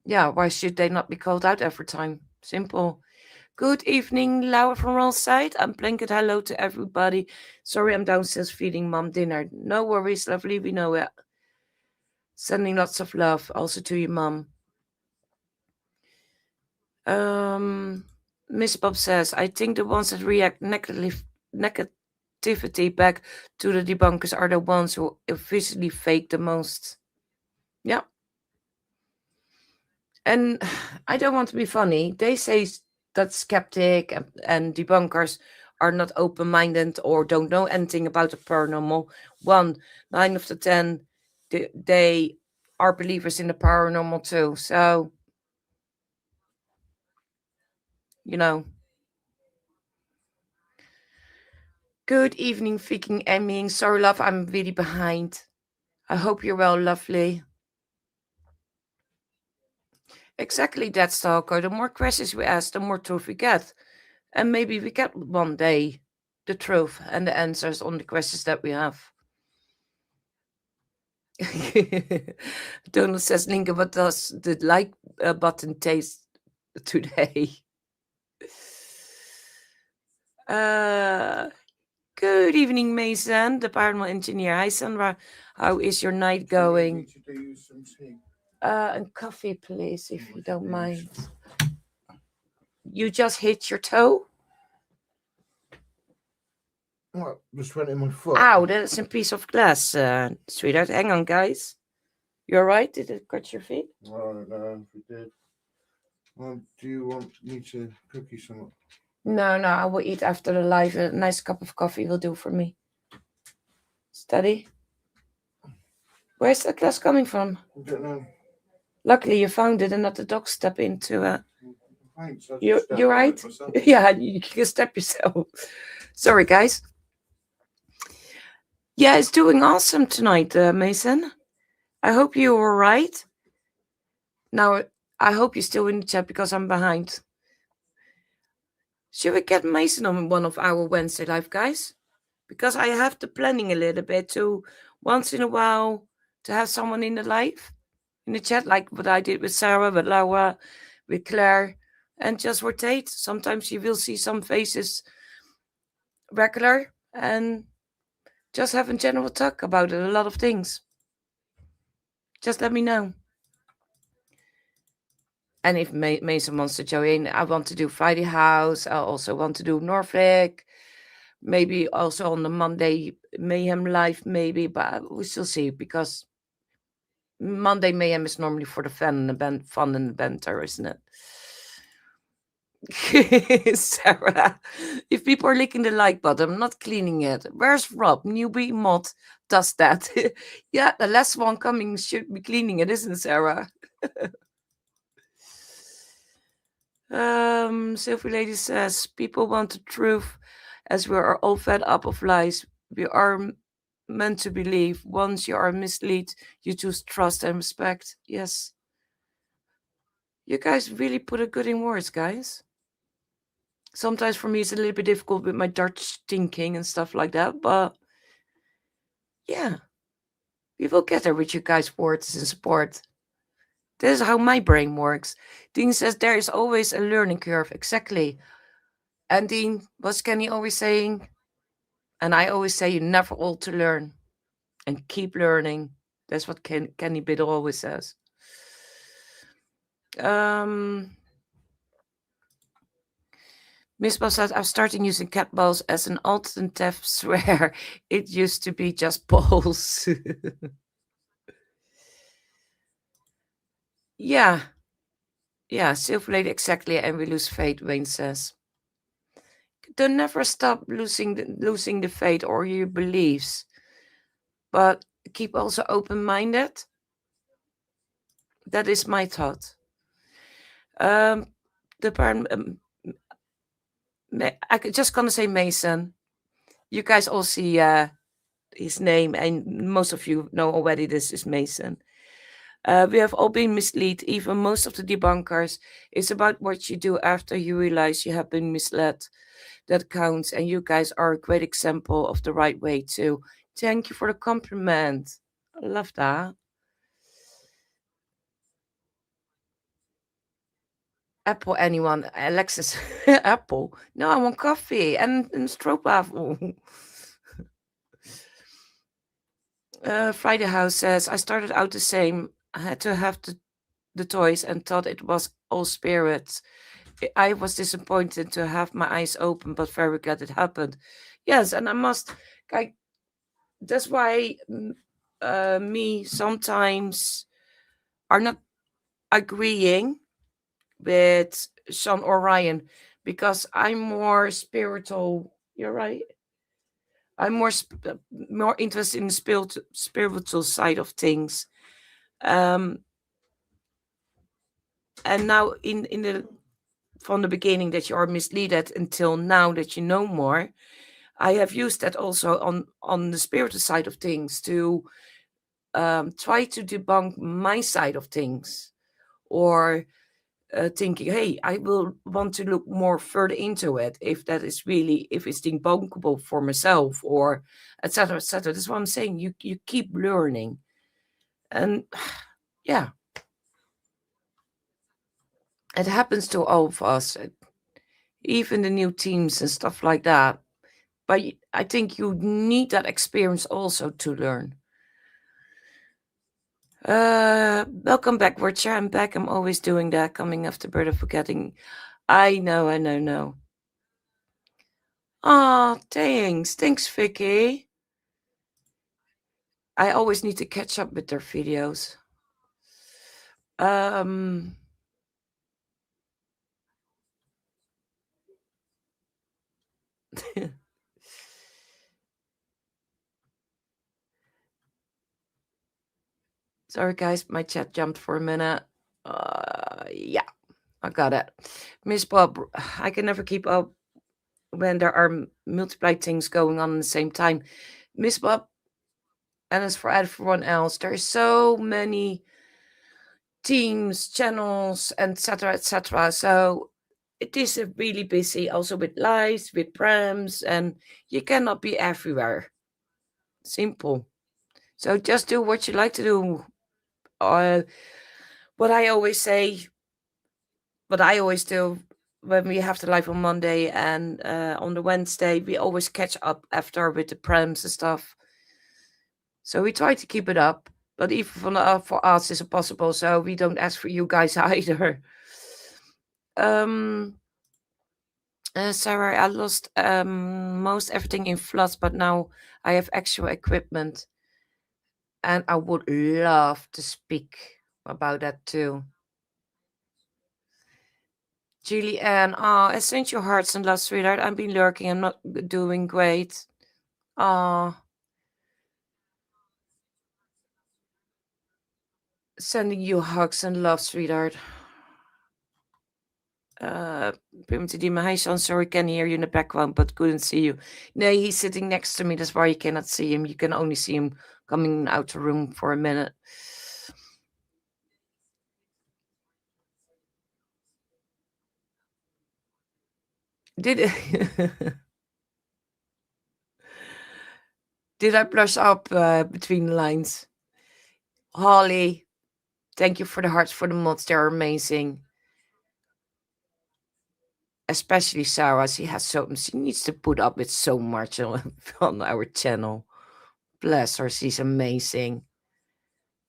yeah, why should they not be called out every time? Simple. Good evening, Laura from Rollside. I'm blanket hello to everybody. Sorry, I'm downstairs feeding mom dinner. No worries, lovely, we know it. Sending lots of love also to your mom. Miss Bob says, I think the ones that react negatively objectivity back to the debunkers are the ones who officially fake the most. Yeah. And I don't want to be funny. They say that skeptic and debunkers are not open minded or don't know anything about the paranormal. One, 9 of the 10, they are believers in the paranormal too. So, you know. Good evening, freaking Emmy. Sorry, love, I'm really behind. I hope you're well, lovely. Exactly that, Stalker. The more questions we ask, the more truth we get. And maybe we get one day the truth and the answers on the questions that we have. Donald says, Linka, what does the like button taste today? Good evening, Mason, the paranormal engineer. Hi, Sandra. How is your night going? And coffee, please, if you don't mind. You just hit your toe? What? Just went in my foot. Ow, that's a piece of glass, sweetheart. Hang on, guys. You alright? Did it cut your feet? I don't know if it did. Do you want me to cook you some? No, I will eat after the live. A nice cup of coffee will do for me. Steady. Where's that glass coming from? I don't know. Luckily, you found it and not the dog step into it. Thanks. You're right? Yeah, you can step yourself. Sorry, guys. Yeah, it's doing awesome tonight, Mason. I hope you're all right. Now, I hope you're still in the chat because I'm behind. Should we get Mason on one of our Wednesday live, guys? Because I have the planning a little bit to once in a while to have someone in the live, in the chat, like what I did with Sarah, with Laura, with Claire, and just rotate. Sometimes you will see some faces regular and just have a general talk about it, a lot of things. Just let me know. And if Mason wants to join, I want to do Friday House. I also want to do Norfolk. Maybe also on the Monday Mayhem live, maybe, but we still see because Monday Mayhem is normally for the fun and the banter, isn't it? Sarah, if people are licking the like button, I'm not cleaning it. Where's Rob? Newbie mod does that. Yeah, the last one coming should be cleaning it, isn't it, Sarah? Sylvie Lady says, people want the truth as we are all fed up of lies. We are meant to believe. Once you are misled, you choose trust and respect. Yes. You guys really put it good in words, guys. Sometimes for me it's a little bit difficult with my Dutch thinking and stuff like that, but yeah. We will get there with you guys' words and support. This is how my brain works. Dean says there is always a learning curve. Exactly. And Dean, what's Kenny always saying? And I always say you're never old to learn. And keep learning. That's what Kenny Biddle always says. Miss Bell says, I'm starting using cat balls as an alternative swear. It used to be just balls. Yeah. Yeah, Silver Lady, exactly. And we lose faith, Wayne says. Don't never stop losing the faith or your beliefs. But keep also open-minded. That is my thought. I'm just gonna say Mason. You guys all see his name, and most of you know already this is Mason. We have all been misled, even most of the debunkers. It's about what you do after you realize you have been misled that counts, and you guys are a great example of the right way too. Thank you for the compliment. I love that. Apple, anyone? Alexis, apple? No, I want coffee and stroopwafel. Friday House says, I started out the same. I had to have the toys and thought it was all spirits. I was disappointed to have my eyes open, but very glad it happened. Yes, and I must like that's why me sometimes are not agreeing with Sean or Ryan because I'm more spiritual. You're right. I'm more interested in the spiritual side of things. Um, and now in the from the beginning that you are misled until now that you know more, I have used that also on the spiritual side of things to try to debunk my side of things or thinking, hey, I will want to look more further into it if that is really if it's debunkable for myself or etc etc. That's what I'm saying. You keep learning, and yeah, it happens to all of us, even the new teams and stuff like that. But I think you need that experience also to learn. Welcome back, Watcher. I'm back. I'm always doing that, coming after bird of forgetting. I know, no. Ah, thanks. Thanks, Vicky. I always need to catch up with their videos. Um, sorry, guys, my chat jumped for a minute. Yeah, I got it. Miss Bob, I can never keep up when there are multiple things going on at the same time. Miss Bob, and as for everyone else, there are so many teams, channels, etc., etc. So it is really busy also with lives, with prams, and you cannot be everywhere. Simple. So just do what you like to do. Uh, what I always say, what I always do when we have the live on Monday and on the Wednesday, we always catch up after with the prams and stuff. So we try to keep it up, but even for us, it's impossible. So we don't ask for you guys either. Um, Sarah, I lost most everything in floods, but now I have actual equipment, and I would love to speak about that too. Julie Ann, I sent you hearts and love, sweetheart. I've been lurking. I'm not doing great. Ah, sending you hugs and love, sweetheart. Uh, Primitive Demon, hi, Sean. Sorry, can hear you in the background, but couldn't see you. No, he's sitting next to me. That's why you cannot see him. You can only see him coming out the room for a minute. Did did I blush up between the lines? Holly, thank you for the hearts for the mods. They're amazing. Especially Sarah. She needs to put up with so much on our channel. Bless her, she's amazing.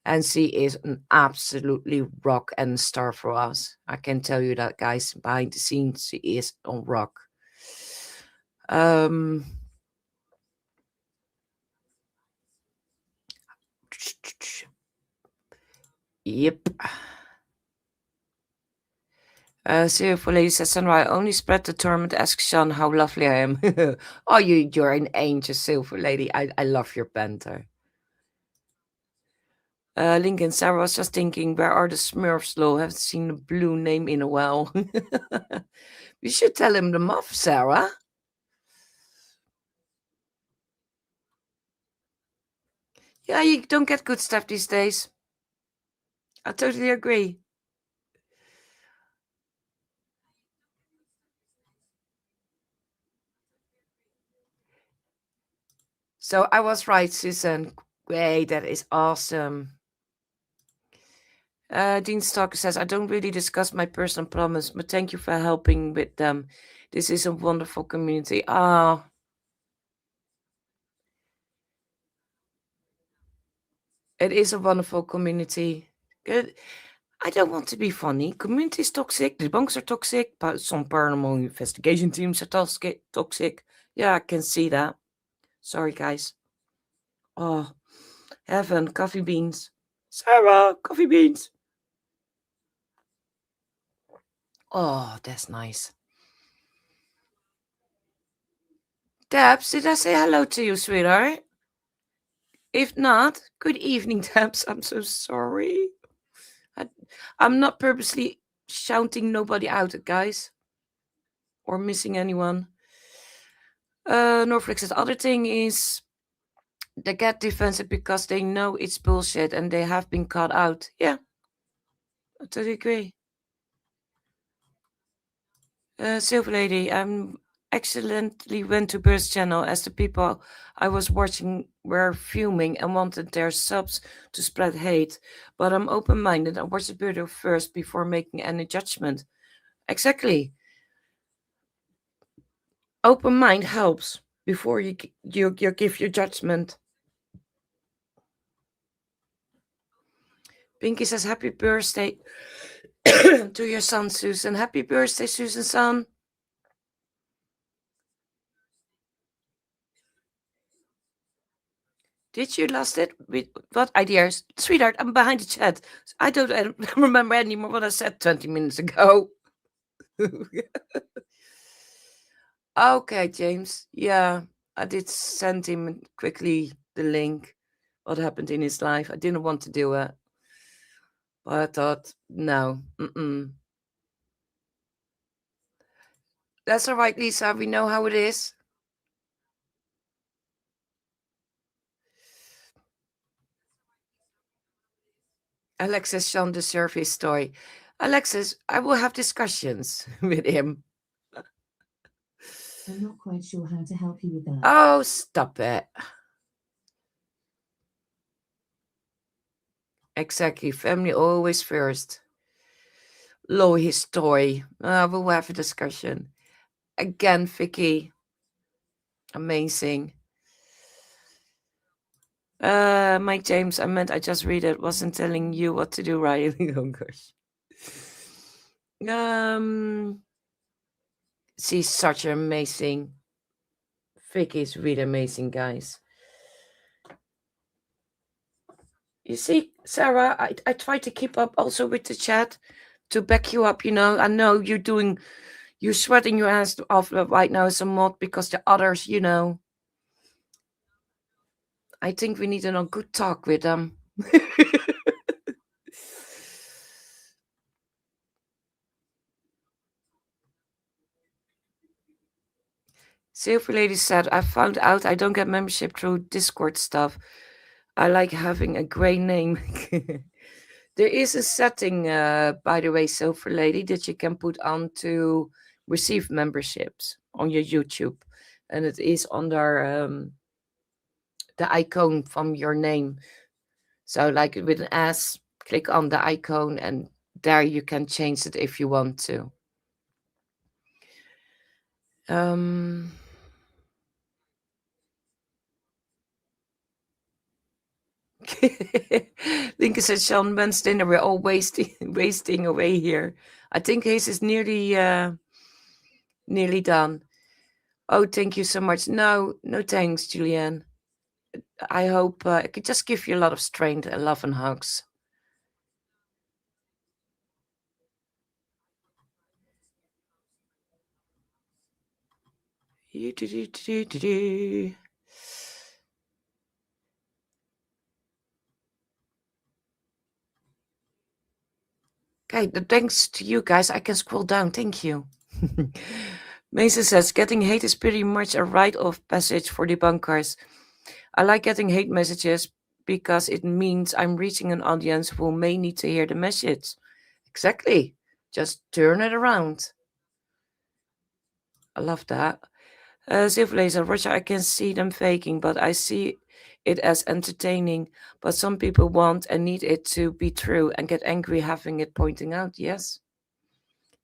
And she is an absolutely rock and star for us. I can tell you that, guys. Behind the scenes, she is on rock. Um, yep. Silver Lady says, Sandra, I only spread the tournament. Ask Sean how lovely I am. Oh, you're an angel, Silver Lady. I love your banter. Lincoln, Sarah was just thinking, where are the Smurfs, lol? Haven't seen the blue name in a while. We should tell him the muff, Sarah. Yeah, you don't get good stuff these days. I totally agree. So I was right, Susan. Great, that is awesome. Dean Stalker says, I don't really discuss my personal problems, but thank you for helping with them. This is a wonderful community. Ah, it is a wonderful community. Good. I don't want to be funny. Community is toxic. The bunks are toxic. But some paranormal investigation teams are toxic. Toxic. Yeah, I can see that. Sorry, guys. Oh, heaven, coffee beans. Sarah, coffee beans. Oh, that's nice. Debs, did I say hello to you, sweetheart? If not, good evening, Debs. I'm so sorry. I, I'm not purposely shouting nobody out, guys, or missing anyone. Norflix says, other thing is they get defensive because they know it's bullshit and they have been caught out. Yeah, I totally agree. Silver Lady, I'm accidentally went to Burst Channel as the people I was watching were fuming and wanted their subs to spread hate. But I'm open minded. I watch the video first before making any judgment. Exactly. Open mind helps before you give your judgment. Pinky says happy birthday to your son, Susan. Happy birthday, Susan son. Did you lost it? With what ideas? Sweetheart, I'm behind the chat. I don't remember anymore what I said 20 minutes ago. Okay, James. Yeah, I did send him quickly the link. What happened in his life. I didn't want to do it. But I thought, no. Mm-mm. That's all right, Lisa. We know how it is. Alexis shown the surface story. Alexis, I will have discussions with him. I'm not quite sure how to help you with that. Oh, stop it. Exactly. Family always first. Low his story. We'll have a discussion. Again, Vicky. Amazing. Mike James, I meant I just read it. Wasn't telling you what to do, Ryan. Oh gosh. She's such an amazing. Vicky's really amazing, guys. You see, Sarah, I try to keep up also with the chat to back you up. I know you're sweating your ass off right now as a mod because the others, I think we need a good talk with them. Silver Lady said, I found out I don't get membership through Discord stuff. I like having a grey name. There is a setting, by the way, Silver Lady, that you can put on to receive memberships on your YouTube. And it is under the icon from your name. So, like with an S, click on the icon and there you can change it if you want to. Lincoln said Sean Ben's dinner. We're all wasting away here. I think his is nearly done. Oh, thank you so much. No thanks, Julianne. I hope I could just give you a lot of strength and love and hugs. Okay, thanks to you guys. I can scroll down. Thank you. Mason says, getting hate is pretty much a rite of passage for debunkers. I like getting hate messages because it means I'm reaching an audience who may need to hear the message. Exactly. Just turn it around. I love that. Silver Laser, Roger, I can see them faking, but I see it as entertaining. But some people want and need it to be true and get angry having it pointing out. Yes.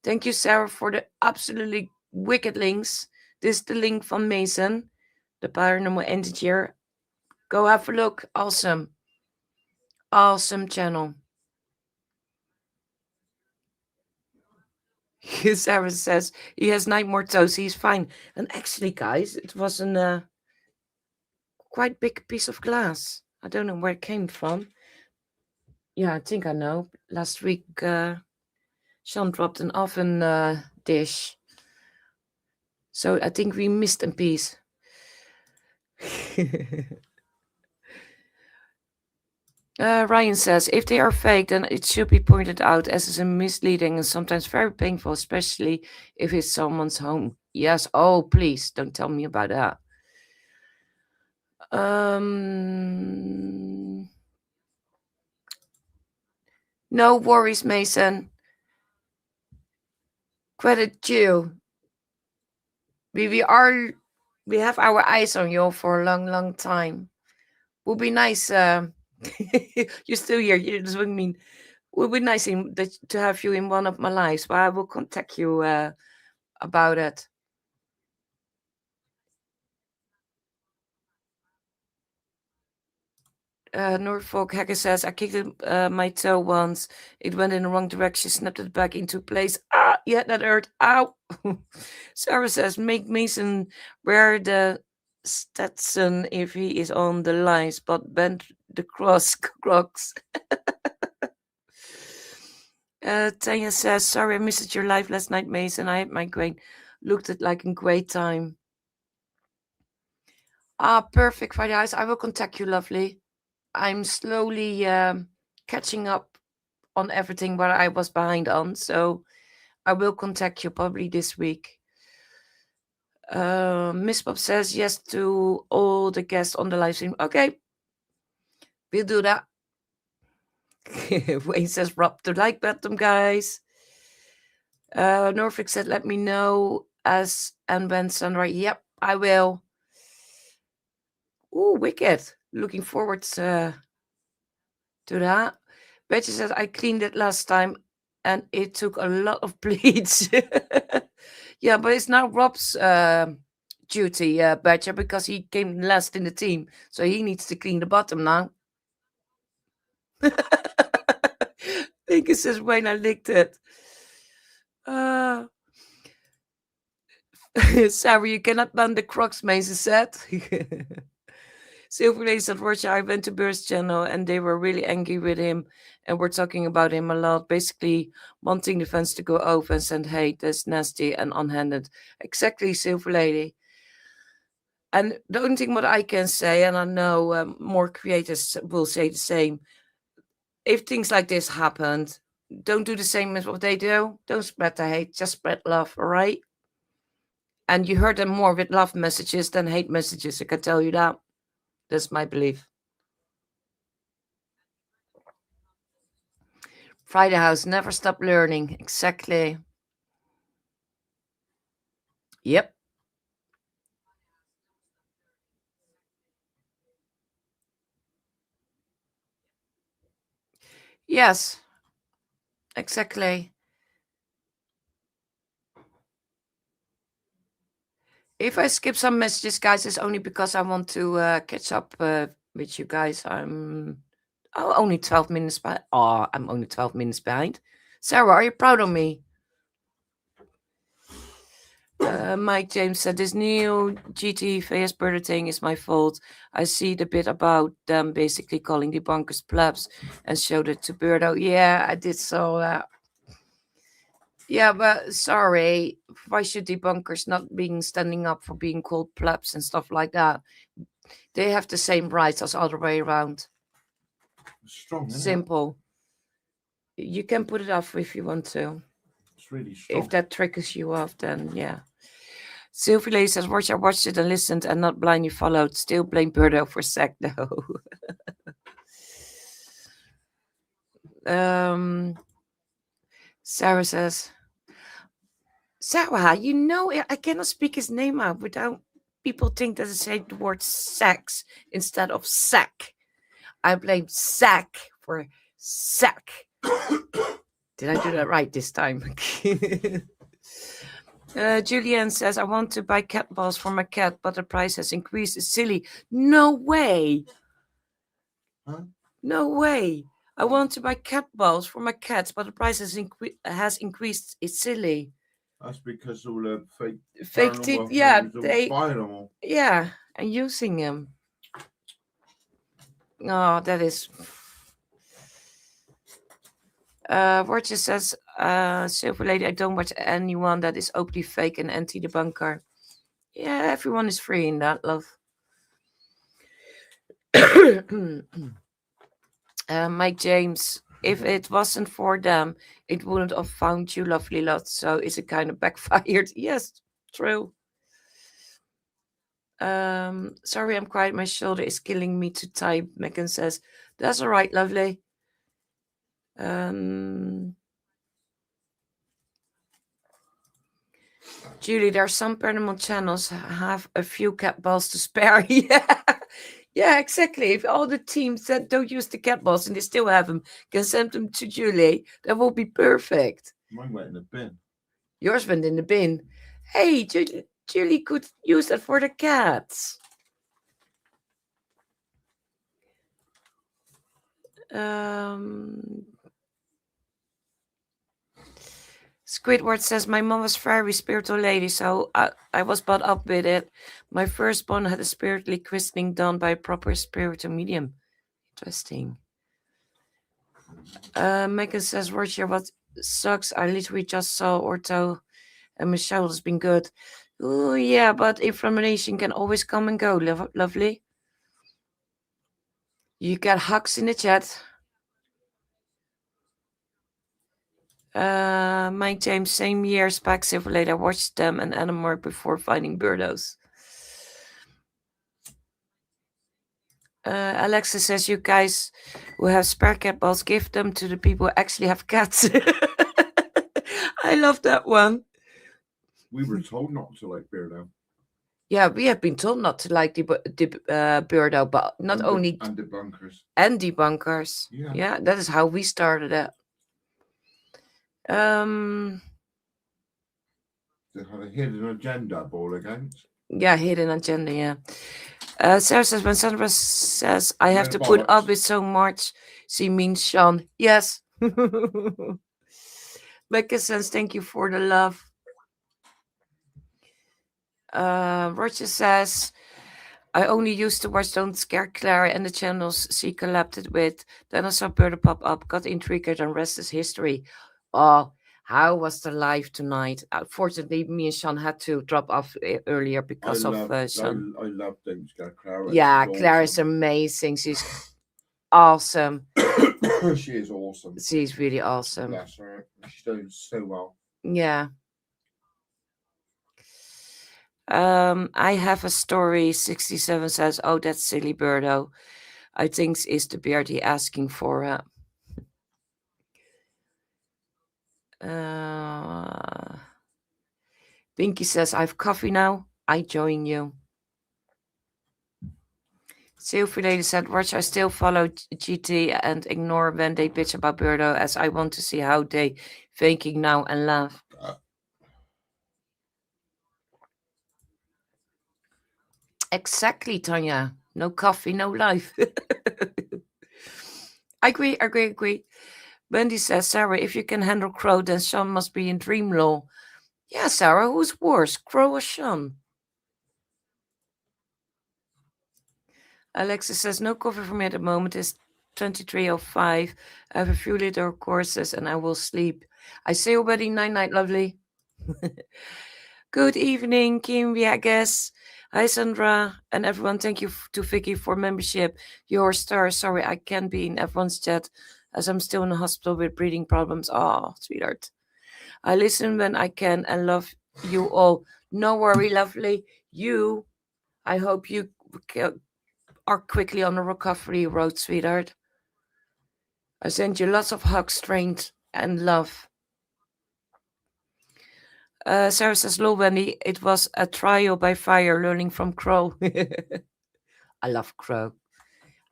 Thank you, Sarah, for the absolutely wicked links. This is the link from Mason, the paranormal integer. Go have a look. Awesome. Awesome channel. Sarah says he has 9 more toes. He's fine. And actually, guys, it was a quite big piece of glass. I don't know where it came from. Yeah, I think I know. Last week, Sean dropped an oven dish. So I think we missed a piece. Ryan says, if they are fake, then it should be pointed out as is misleading and sometimes very painful, especially if it's someone's home. Yes. Oh, please don't tell me about that. No worries, Mason. Credit due. We have our eyes on you for a long, long time. Would be nice. You're still here. You just wouldn't mean. Would be nice to have you in one of my lives, but I will contact you about it. Norfolk Hacker says, I kicked my toe once. It went in the wrong direction, snapped it back into place. Ah, yeah, that hurt. Ow. Sarah says, make Mason wear the Stetson if he is on the lines, but bend the crocs. Tanya says, sorry, I missed your live last night, Mason. I had migraine. Looked at like a great time. Ah, perfect, Friday Eyes. I will contact you, lovely. I'm slowly catching up on everything where I was behind on, so I will contact you probably this week. Miss Bob says yes to all the guests on the live stream. Okay, we'll do that. Wayne says rub the like button, guys. Norfolk said let me know as and when Sandra. Yep, I will. Ooh, wicked. Looking forward to that. Betty says I cleaned it last time and it took a lot of bleach. Yeah, but it's now Rob's duty, Betcha, because he came last in the team. So he needs to clean the bottom now. I think it says when I licked it. Sarah, you cannot ban the Crocs, Mason said. Silver said, Roger, I went to Burst Channel and they were really angry with him and were talking about him a lot, basically wanting the fans to go over and send hate. That's nasty and unhanded. Exactly, Silver Lady. And the only thing what I can say, and I know more creators will say the same, if things like this happened, don't do the same as what they do. Don't spread the hate, just spread love, all right? And you heard them more with love messages than hate messages, I can tell you that. That's my belief. Friday House, never stop learning. Exactly. Yep. Yes. Exactly. If I skip some messages, guys, it's only because I want to catch up with you guys. I'm only 12 minutes behind. Oh, I'm only 12 minutes behind. Sarah, are you proud of me? Mike James said, this new GT VS Birder thing is my fault. I see the bit about them basically calling debunkers plebs and showed it to Birdo. Yeah, I did saw that. Yeah, but sorry. Why should debunkers not being standing up for being called plebs and stuff like that? They have the same rights as other way around. Strong, isn't Simple. You can put it off if you want to. It's really strong. If that triggers you off, then yeah. Sylvie Lady says, watch, I watched it and listened and not blindly followed. Still blame Birdo for sack though. Sarah says, Sarah, you know I cannot speak his name out without people think that I say the word sex instead of sack. I blame sack for sack. Did I do that right this time? Julianne says, I want to buy cat balls for my cat, but the price has increased. It's silly. No way. Huh? No way. I want to buy cat balls for my cats, but the price has increased. It's silly. That's because all the fake Fake teeth, paranormal yeah, activities all they, buying them all. yeah, and using them. Oh, that is. Roger says, Silver Lady, I don't watch anyone that is openly fake and anti-debunker. Yeah, everyone is free in that, love. Mike James, if it wasn't for them, it wouldn't have found you, lovely lot. So is it kind of backfired? Yes, true. Sorry, I'm quiet. My shoulder is killing me to type. Megan says, that's all right, lovely. Julie, there are some paranormal channels have a few cat balls to spare. Yeah, yeah, exactly. If all the teams that don't use the cat balls and they still have them can send them to Julie, that will be perfect. Mine went in the bin. Yours went in the bin. Hey, Julie could use that for the cats. Squidward says, my mom was very spiritual lady, so I was brought up with it. My firstborn had a spiritually christening done by a proper spiritual medium. Interesting. Megan says, Roger, what sucks? I literally just saw ortho and Michelle has been good. Oh, yeah, but inflammation can always come and go. Lovely. You got hugs in the chat. Mike James, same year, Spike Silver Lady. I watched them and Animorph before finding Birdos. Alexa says, you guys who have spare cat balls, give them to the people who actually have cats. I love that one. We were told not to like Beardo. Yeah, we have been told not to like the Birdo, but not only... And debunkers. And debunkers. Yeah. That is how we started it. They had a hidden agenda ball against. Yeah, hidden agenda, yeah. Sarah says, when Sandra says, I have to put up with so much, she means Sean. Yes. Becca says, thank you for the love. Roger says, I only used to watch Don't Scare Claire and the channels she collabed with. Then I saw Birdo pop up, got intrigued, and rest is history. Oh, how was the live tonight? Fortunately, me and Sean had to drop off earlier because of Sean. I love Don't Scare Claire. Yeah, Claire is amazing. She's awesome. She is awesome. She's really awesome. Bless her. She's doing so well. Yeah. I have a story. 67 says, oh, that's silly Birdo. I think it's the beard he asking for. Pinky says, I have coffee now. I join you. Sylvie Lady said, watch, I still follow GT and ignore when they bitch about Birdo, as I want to see how they faking now and laugh. Exactly, Tanya. No coffee, no life. I agree. Wendy says, Sarah, if you can handle Crow, then Sean must be in dream law. Yeah, Sarah, who's worse, Crow or Sean? Alexa says, no coffee for me at the moment. It's 23:05. I have a few little courses and I will sleep. I say already night, lovely. Good evening, Kimby, I guess. Hi, Sandra, and everyone. Thank you to Vicky for membership. Your star. Sorry, I can't be in everyone's chat as I'm still in the hospital with breathing problems. Oh, sweetheart. I listen when I can and love you all. No worry, lovely. I hope you are quickly on the recovery road, sweetheart. I send you lots of hugs, strength, and love. Sarah says, "Lol, Wendy, it was a trial by fire, learning from Crow." I love Crow.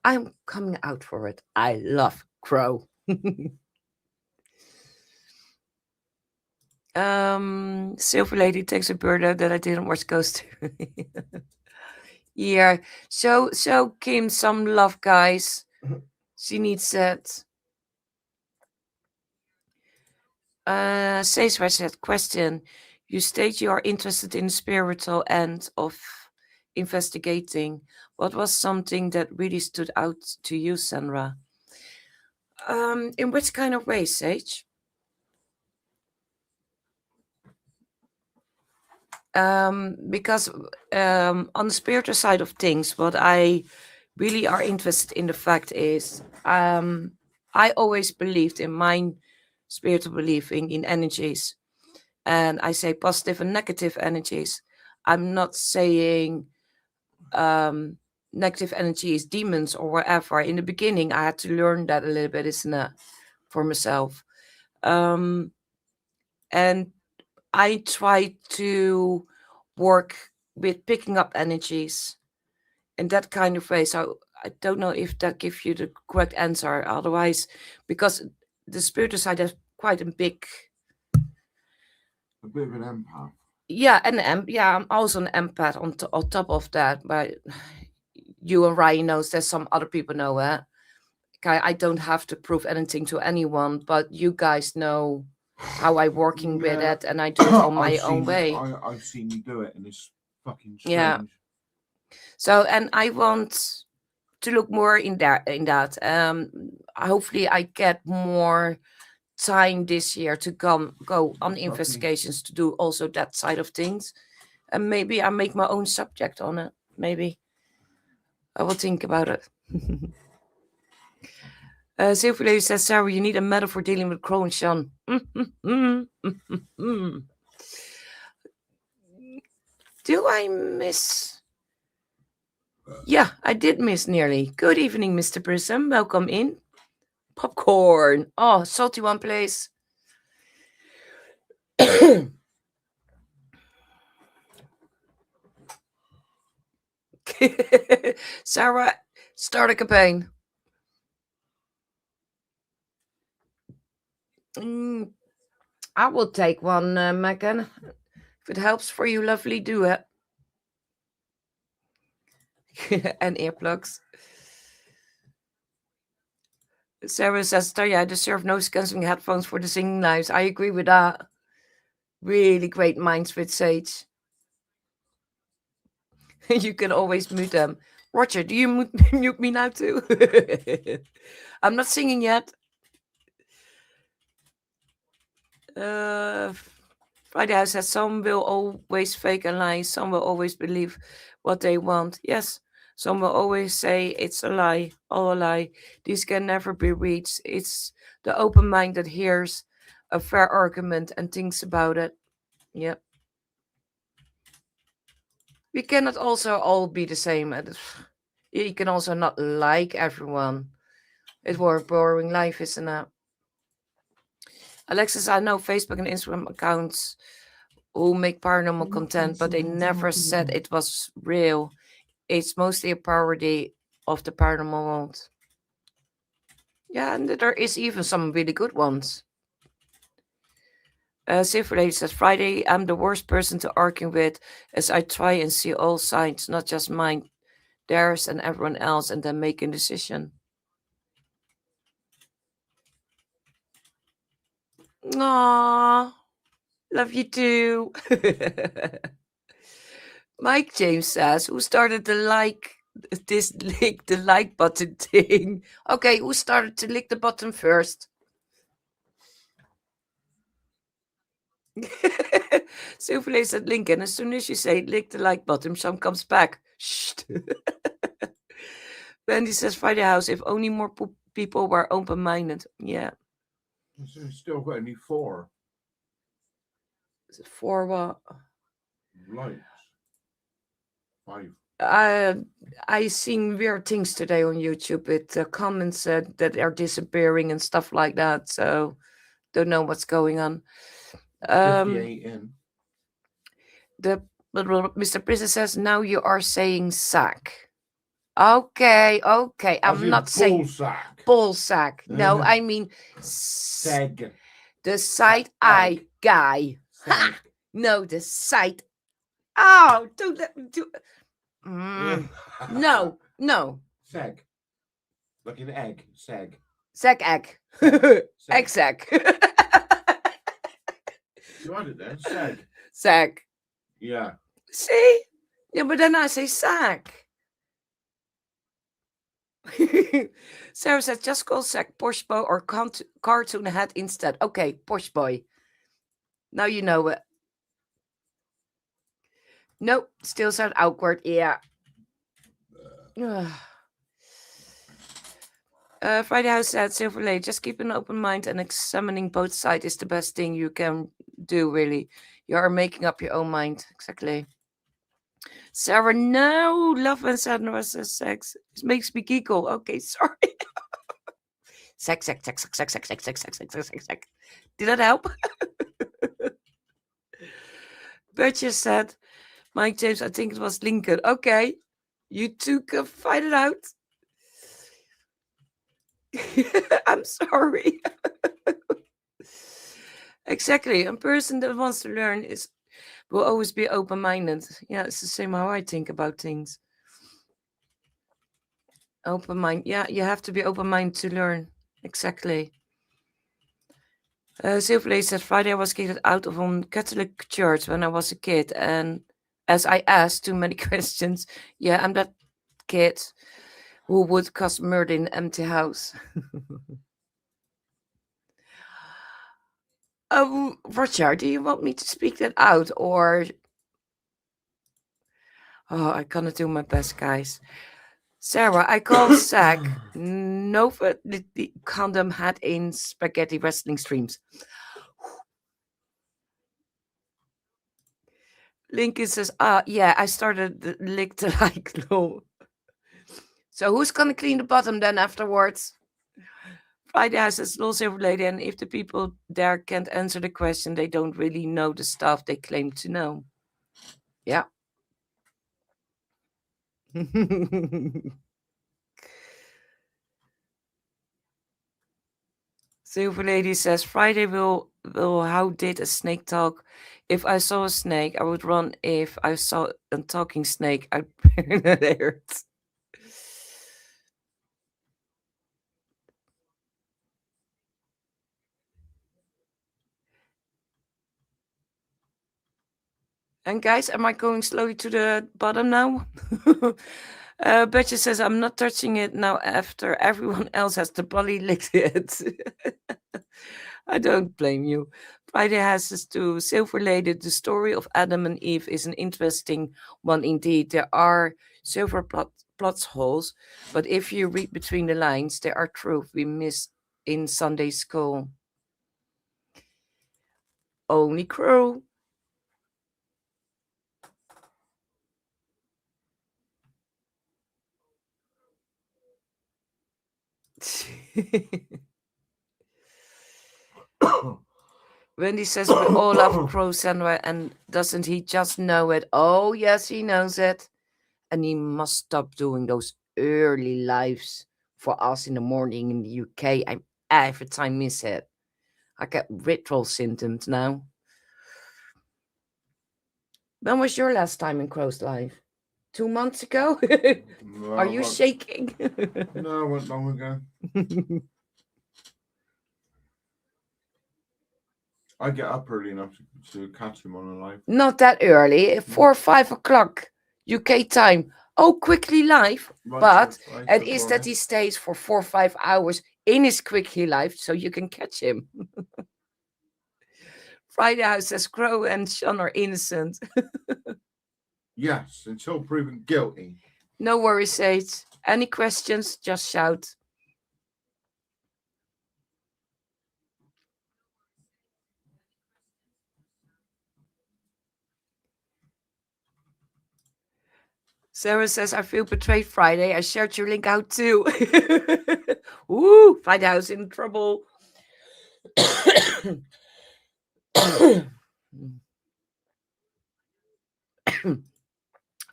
I'm coming out for it. I love Crow. Silver Lady takes a bird out that I didn't watch Ghost. Yeah. So Kim, some love, guys. She needs that. Sandra said, question. You state you are interested in the spiritual end of investigating. What was something that really stood out to you, Sandra? In which kind of way, Sage? Because on the spiritual side of things, what I really are interested in the fact is I always believed in my spiritual believing in energies, and I say positive and negative energies. I'm not saying um, negative energy is demons or whatever. In the beginning, I had to learn that a little bit, isn't it, for myself. Um, and I try to work with picking up energies in that kind of way. So I don't know if that gives you the correct answer. Otherwise, because the spiritual side has quite a big, A bit of an empath. yeah, and yeah, I'm also an empath on top of that. But you and Ryan knows there's some other people know it. Okay, I don't have to prove anything to anyone, but you guys know how I'm working with Yeah. it, and I do it on my own way. I've seen you do it, and it's fucking strange. Yeah. So, and I want to look more in that. Hopefully, I get more time this year to go on Lovely. investigations to do also that side of things, and maybe I make my own subject on it. Maybe I will think about it. Sylvia says, Sarah, you need a medal for dealing with Crow and Sean. Do I miss? Yeah, I did miss nearly. Good evening, Mr. Prism. Welcome in. Popcorn. Oh, salty one, please. Sarah, start a campaign. I will take one, Megan. If it helps for you, lovely, do it. And earplugs. Sarah says, yeah, I deserve noise cancelling headphones for the singing lives. I agree with that. Really great minds with Sage. You can always mute them. Roger, do you mute me now too? I'm not singing yet. Friday House says some will always fake a lie, some will always believe what they want. Yes, some will always say it's a lie, all a lie. These can never be reached. It's the open mind that hears a fair argument and thinks about it. Yep. We cannot also all be the same. You can also not like everyone. It's more a boring life, isn't it? Alexis, I know Facebook and Instagram accounts who make paranormal content, but they never said it was real. It's mostly a parody of the paranormal world. Yeah, and there is even some really good ones. Lady says, Friday, I'm the worst person to argue with as I try and see all sides, not just mine, theirs and everyone else, and then make a decision. Aww, love you too. Mike James says, who started the lick the like button thing? Okay, who started to lick the button first? Silverlay said Lincoln, as soon as you say lick the like button, some comes back. Shh. Wendy says, Friday House, if only more people were open-minded. Yeah. There's still got only 4. For what? Likes. 5. I seen weird things today on YouTube with comments that are disappearing and stuff like that. So don't know what's going on. 58 in. The Mr. Prison says now you are saying sack. Okay. I'm not saying sack. ball sack. No, I mean Seg. the side eye guy. Ha! No, the side. Oh, don't let me do. No. Seg. Like an egg. Seg. Sack egg. Egg sack. You had it then. Sag. Sag. Yeah. See? Yeah, but then I say sag. Sarah says, just call Sag Posh Boy or Cartoon Head instead. Okay, Posh Boy. Now you know it. Nope, still sound awkward. Yeah. Friday House said, Silver Lake, just keep an open mind and examining both sides is the best thing you can do, really. You are making up your own mind. Exactly. Sarah, no. Love when Sandra says sex. It makes me giggle. Okay, sorry. Sex, sex, sex, sex, sex, sex, sex, sex, sex, sex, sex, sex, sex. Did that help? Burgess said, Mike James, I think it was Lincoln. Okay. You two can find it out. I'm sorry. Exactly. A person that wants to learn will always be open-minded. Yeah, it's the same how I think about things. Open mind. Yeah, you have to be open-minded to learn. Exactly. Silverley said Friday I was kicked out of a Catholic church when I was a kid, and as I asked too many questions, yeah, I'm that kid who would cause murder in an empty house. Roger, do you want me to speak that out, or? Oh, I cannot do my best, guys. Sarah, I call Zach Nova the condom had in spaghetti wrestling streams. Lincoln says, yeah, I started the lick to like no. So who's gonna clean the bottom then afterwards? Friday has a little silver lady, and if the people there can't answer the question, they don't really know the stuff they claim to know. Yeah. Silver Lady says Friday will how did a snake talk? If I saw a snake, I would run. If I saw a talking snake, I'd it hurts. And guys, am I going slowly to the bottom now? Betcha says I'm not touching it now after everyone else has the bloody licked it. I don't blame you. Friday has us to Silver Lady. The story of Adam and Eve is an interesting one indeed. There are silver plot holes, but if you read between the lines, there are truth we miss in Sunday school. Only crow. Wendy says we all love Crow Sandra, and doesn't he just know it? Oh, yes, he knows it. And he must stop doing those early lives for us in the morning in the UK. I every time miss it. I get withdrawal symptoms now. When was your last time in Crow's life? 2 months ago? No, Are you shaking? No, it went long ago. I get up early enough to catch him on a live. Not that early. 4 or 5 o'clock UK time. Oh, quickly live. Right, But right, it good is that morning. he stays for 4 or 5 hours in his quickly live so you can catch him. Friday House says Crow and Sean are innocent. Yes, until proven guilty. No worries, Sage. Any questions, just shout. Sarah says, I feel betrayed Friday. I shared your link out too. Ooh, Friday House in trouble.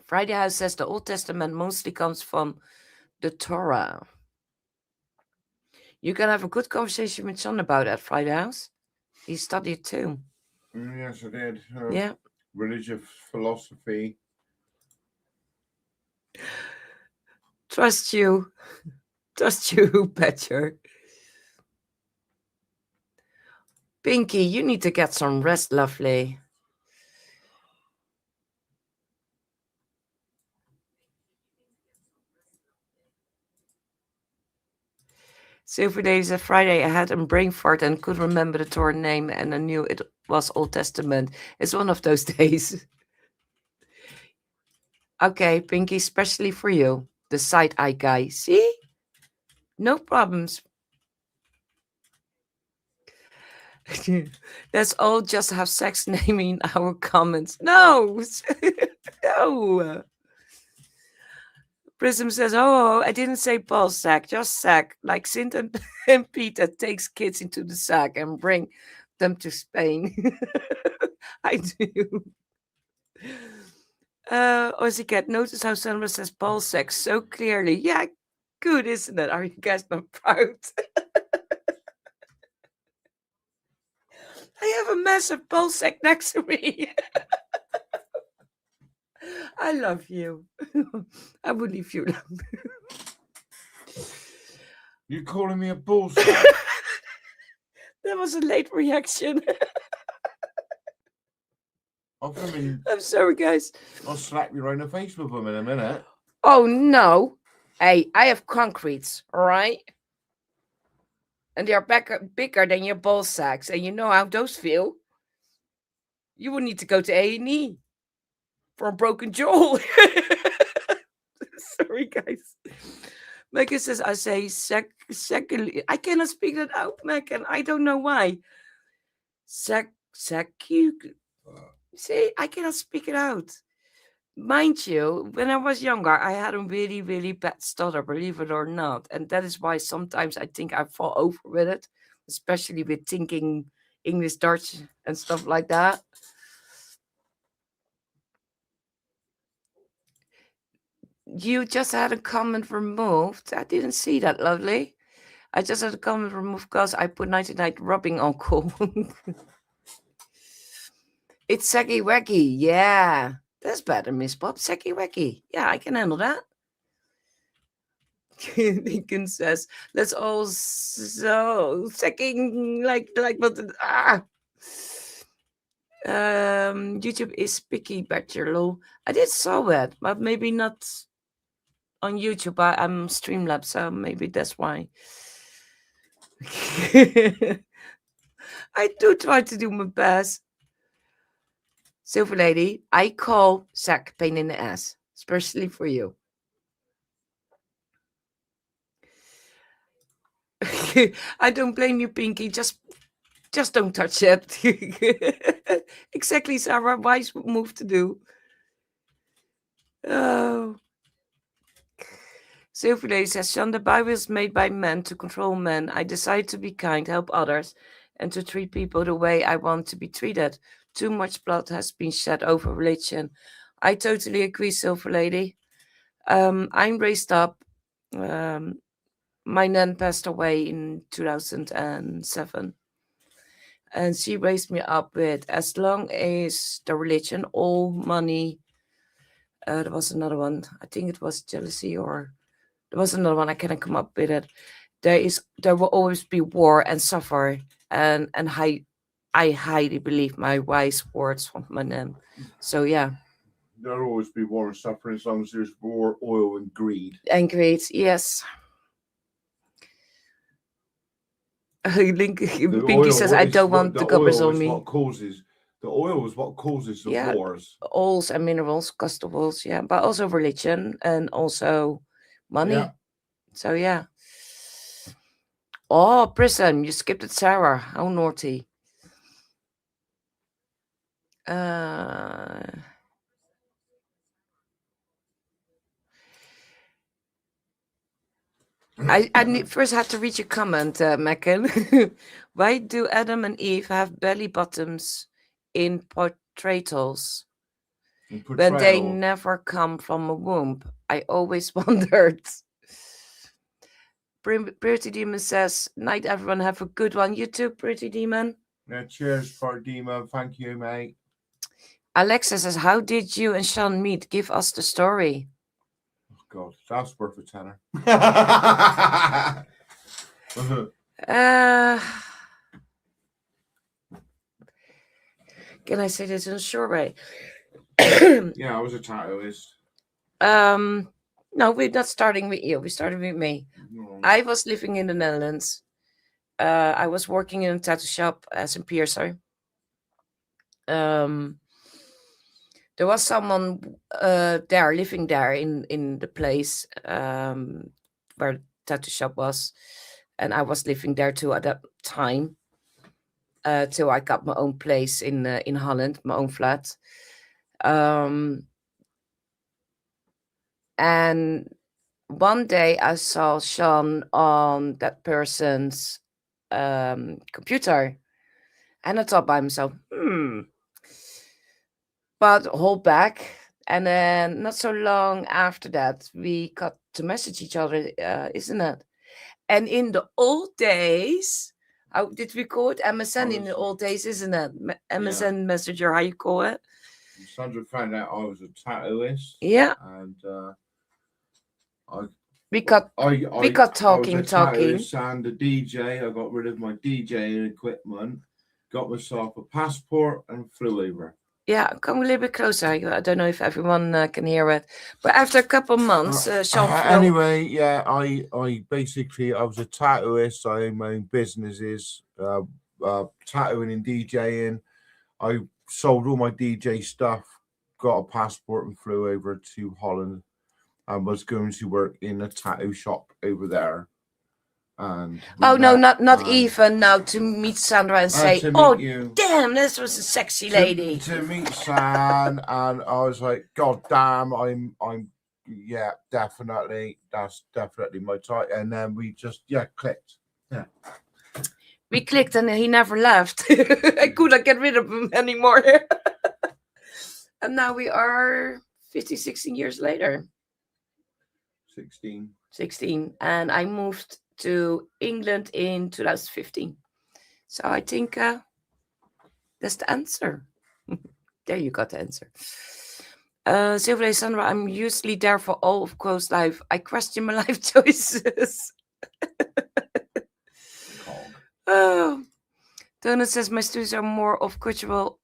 Friday House says the Old Testament mostly comes from the Torah. You can have a good conversation with John about that, Friday House. He studied too. Yes, I did. Yeah. Religious philosophy. Trust you. Trust you, Betcher. Pinky, you need to get some rest, lovely. Silver Days of Friday, I had a brain fart and couldn't remember the tour name, and I knew it was Old Testament. It's one of those days. Okay, Pinky, especially for you, the side eye guy. See? No problems. Let's all just have sex naming our comments. No! No! Prism says, oh, I didn't say ball sack, just sack. Like Sint and Peter takes kids into the sack and bring them to Spain. I do. Ozzycat, notice how Sandra says ball sack so clearly. Yeah, good, isn't it? Are you guys not proud? I have a massive ball sack next to me. I love you. I will leave you alone. You calling me a bullsack? That was a late reaction. I'm sorry, guys. I'll slap you right in the face with them in a minute. Oh, no. Hey, I have concretes, all right? And they are bigger than your ball sacks. And you know how those feel. You will need to go to A&E for a broken jaw. Sorry, guys. Megan says, I say secondly. I cannot speak that out, Megan. I don't know why. You see, I cannot speak it out. Mind you, when I was younger, I had a really, really bad stutter, believe it or not. And that is why sometimes I think I fall over with it, especially with thinking English, Dutch, and stuff like that. You just had a comment removed. I didn't see that, lovely. I just had a comment removed because I put 99 rubbing alcohol. It's Seggy Waggy. Yeah. That's better, Miss Bob. Seggy Waggy. Yeah, I can handle that. Lincoln says, let's all secking like what YouTube is picky bachelor. I did saw it, but maybe not on YouTube. I'm Streamlabs, so maybe that's why. I do try to do my best. Silver Lady, I call Zach pain in the ass, especially for you. I don't blame you, Pinky. Just don't touch it. Exactly, Sarah. Wise move to do. Oh. Silver Lady says, Sean, the Bible is made by men to control men. I decide to be kind, help others, and to treat people the way I want to be treated. Too much blood has been shed over religion. I totally agree, Silver Lady. I'm raised up. My nan passed away in 2007. And she raised me up with, as long as the religion, all money. There was another one. I think it was jealousy, or there was another one. I cannot come up with it. There will always be war and suffer. And I highly believe my wise words from my nan. So yeah. There'll always be war and suffering as long as there's war, oil, and greed. And greed, yes. Pinky says, I don't want the gobbers on me. The oil is what causes the wars. Oils and minerals, cost of oils, yeah. But also religion and also money. Yeah. So yeah. Oh, Prism, you skipped it, Sarah. How naughty. I first had to read your comment, Megan. Why do Adam and Eve have belly bottoms in portrayals when they never come from a womb? I always wondered. Pretty Demon says, night everyone, have a good one. You too, Pretty Demon. Yeah, cheers for Demon. Thank you, mate. Alexa says, how did you and Sean meet? Give us the story. God, that's worth a tenner. can I say this in a short way? Yeah, I was a tattooist. No, we're not starting with you. We're starting with me. No. I was living in the Netherlands. I was working in a tattoo shop as a piercer. Um, there was someone there living there in the place where the tattoo shop was, and I was living there too at that time. Till I got my own place in Holland, my own flat. Um, and one day I saw Sean on that person's computer, and I thought by myself, but hold back. And then not so long after that, we got to message each other, isn't it? And in the old days, how did we call it? MSN in the old days, isn't it? MSN Messenger, how you call it? Sandra found out I was a tattooist. Yeah. And we got talking. I was a tattooist and a DJ. I got rid of my DJing equipment, got myself a passport, and flew over. Yeah, come a little bit closer. I don't know if everyone can hear it, but after a couple of months, Sean. Anyway, yeah, I basically I was a tattooist. I owned my own businesses, tattooing and DJing. I sold all my DJ stuff, got a passport, and flew over to Holland, and was going to work in a tattoo shop over there. And not even now to meet Sandra and say, "Oh, you. Damn, this was a sexy lady." To meet San, and I was like, "God damn, I'm, yeah, definitely, that's definitely my type." And then we just, clicked. Yeah, we clicked, and he never left. I couldn't get rid of him anymore. And now we are 16 years later. 16, and I moved to England in 2015. So I think that's the answer. There you got the answer. Silver Sandra, I'm usually there for all of Quo's life. I question my life choices. Oh, Donut says my studies are more of cultural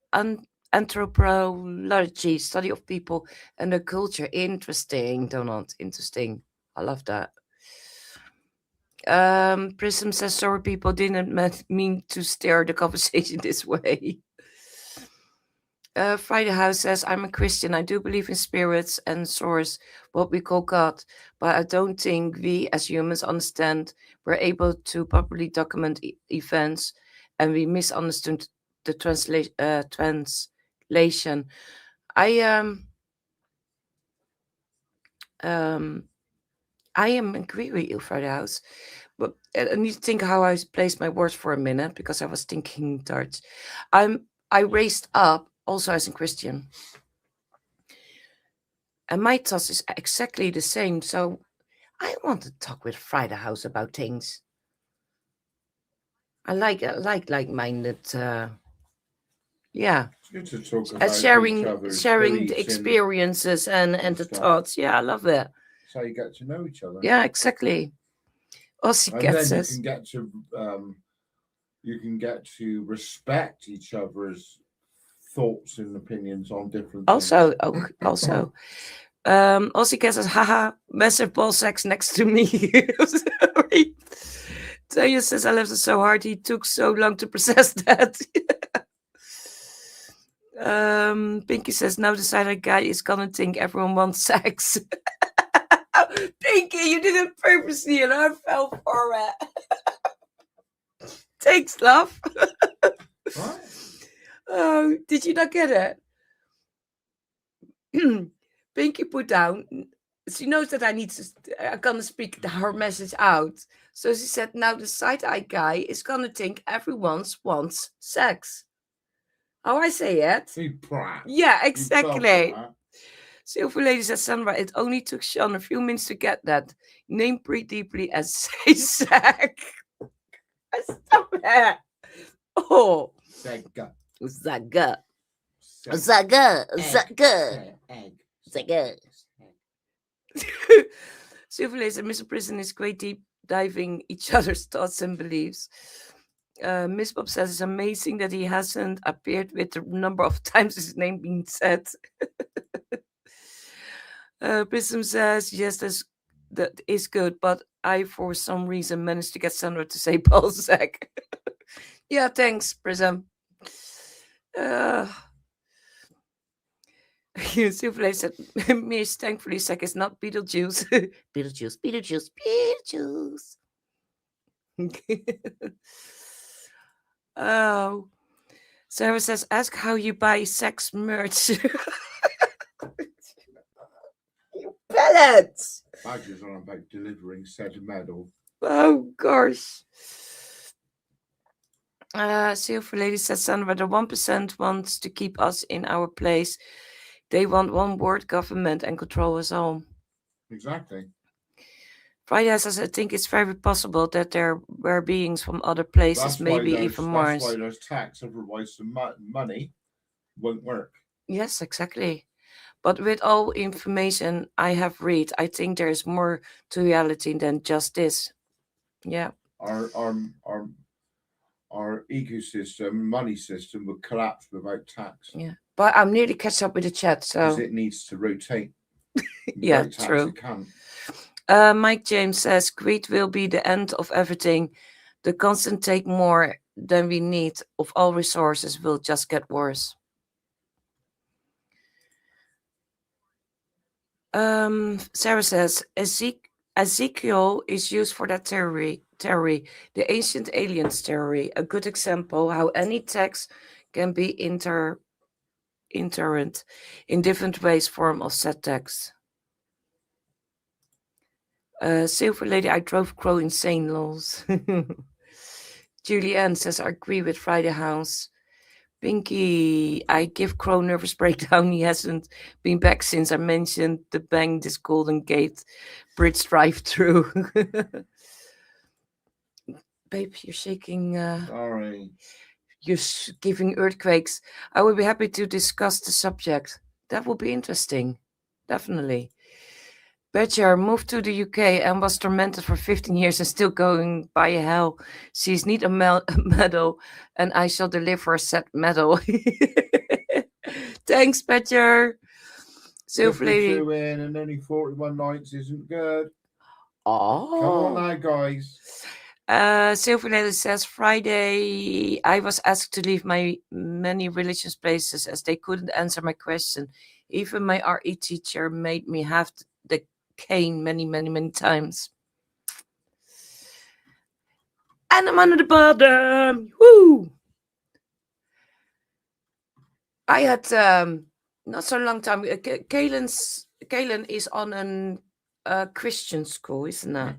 anthropology, study of people and their culture. Interesting, Donut. Interesting. I love that. Prism says sorry, people didn't mean to steer the conversation this way. Friday House says I'm a Christian. I do believe in spirits and source, what we call God, but I don't think we as humans understand. We're able to properly document events, and we misunderstood the translation. I am agree with you, Friday House. But I need to think how I placed my words for a minute because I was thinking Dutch. I raised up also as a Christian, and my thoughts is exactly the same. So I want to talk with Friday House about things. I like like-minded. Yeah, it's good to talk about sharing the experiences and the thoughts. Yeah, I love it. That's how you get to know each other. Yeah, exactly. Also, and then you can get to respect each other's thoughts and opinions on different things. Also, says, haha, massive ball sacks next to me. Sorry. Taya says, I left it so hard. He took so long to process that. Pinky says, now the silent guy is gonna think everyone wants sex. Pinky, you did it purposely and I fell for it. Thanks, love. What? Oh, did you not get it? Pinky put down. She knows that I'm gonna speak her message out. So she said, now the side-eye guy is gonna think everyone wants sex. How I say it? Yeah, exactly. Silver Lady says, Sandra, it only took Sean a few minutes to get that. Name breathe deeply and say sack. Stop it. Oh. Zaga. Silver Lady said, Mr. Prison is great deep diving each other's thoughts and beliefs. Miss Bob says it's amazing that he hasn't appeared with the number of times his name being said. Prism says yes, that is good, but I for some reason managed to get Sandra to say Balzac. Yeah, thanks, Prism. Uh, Souffle said, Miss, thankfully, Sec is not Beetlejuice. Beetlejuice, Beetlejuice, Beetlejuice. Oh, Sarah says, ask how you buy sex merch. You pellets! Badger's on about delivering said medal. Oh, gosh. Silver Lady says, Sandra, the 1% wants to keep us in our place. They want one world government and control us all. Exactly. Friday says, I think it's very possible that there were beings from other places, That's maybe why even that's Mars. why there's tax, otherwise the money won't work. Yes, exactly. But with all information I have read, I think there is more to reality than just this. Yeah. Our ecosystem, money system would collapse without tax. Yeah. But I'm nearly catch up with the chat, Because so it needs to rotate. yeah, Without tax, true. it can't. Mike James says greed will be the end of everything. The constant take more than we need of all resources will just get worse. Sarah says Ezekiel is used for that theory, the ancient aliens theory, a good example how any text can be interred in different ways form of set text. Silver Lady, I drove Crow insane, lols. Julianne says, I agree with Friday House. Pinky, I give Crow nervous breakdown. He hasn't been back since I mentioned the bang this Golden Gate Bridge drive-through. Babe, you're shaking. Sorry. You're giving earthquakes. I will be happy to discuss the subject. That will be interesting. Definitely. Badger moved to the UK and was tormented for 15 years and still going by hell. She's need a medal, and I shall deliver a set medal. Thanks, Badger. Silver Lady. 52 in and only 41 nights isn't good. Oh. Come on now, guys. Silver Lady says, Friday, I was asked to leave my many religious places as they couldn't answer my question. Even my RE teacher made me have the cane many times. And I'm under the bottom. Woo! I had not so long time. Kaylin is on a Christian school, isn't it?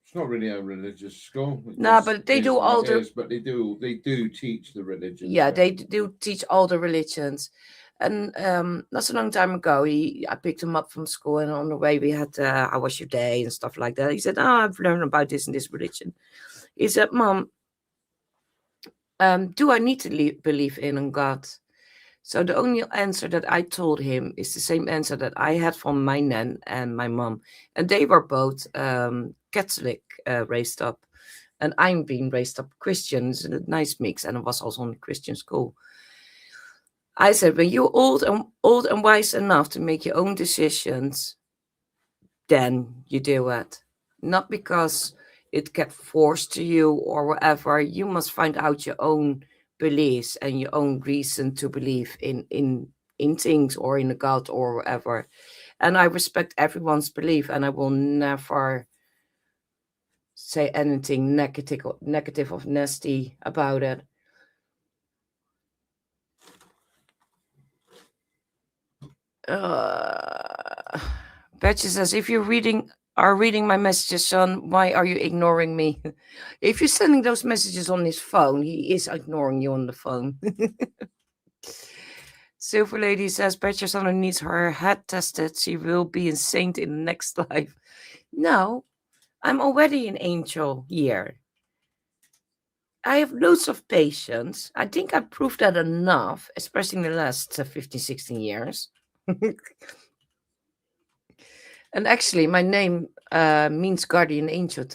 It's not really a religious school. No, but they do all the. But they do teach the religion. Yeah, they do teach all the religions. And not so long time ago, I picked him up from school, and on the way we had "How was your day?" and stuff like that. He said, "Oh, I've learned about this and this religion." He said, "Mom, do I need to believe in God?" So the only answer that I told him is the same answer that I had from my nan and my mom, and they were both Catholic raised up, and I'm being raised up Christian. It's a nice mix, and I was also in a Christian school. I said, when you're old and wise enough to make your own decisions, then you do it. Not because it gets forced to you or whatever. You must find out your own beliefs and your own reason to believe in things or in a God or whatever. And I respect everyone's belief, and I will never say anything negative or nasty about it. Betcha says, if you're reading my messages, son, why are you ignoring me? If you're sending those messages on his phone, he is ignoring you on the phone. Silver Lady says, Betcha son needs her head tested. She will be a saint in the next life. No, I'm already an angel here. I have loads of patience. I think I proved that enough, especially in the last 15, 16 years. And actually, my name means guardian angel.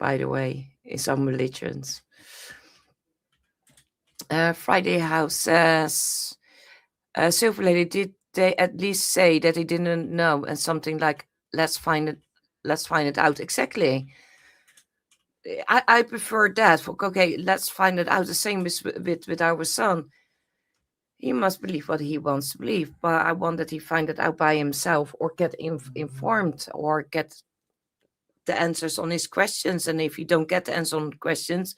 by the way, in some religions. Friday House says, Silver Lady, did they at least say that they didn't know and something like, let's find it out? Exactly. I prefer that. Okay, let's find it out. The same with our son. He must believe what he wants to believe, but I want that he find it out by himself or get informed or get the answers on his questions. And if he don't get the answer on the questions,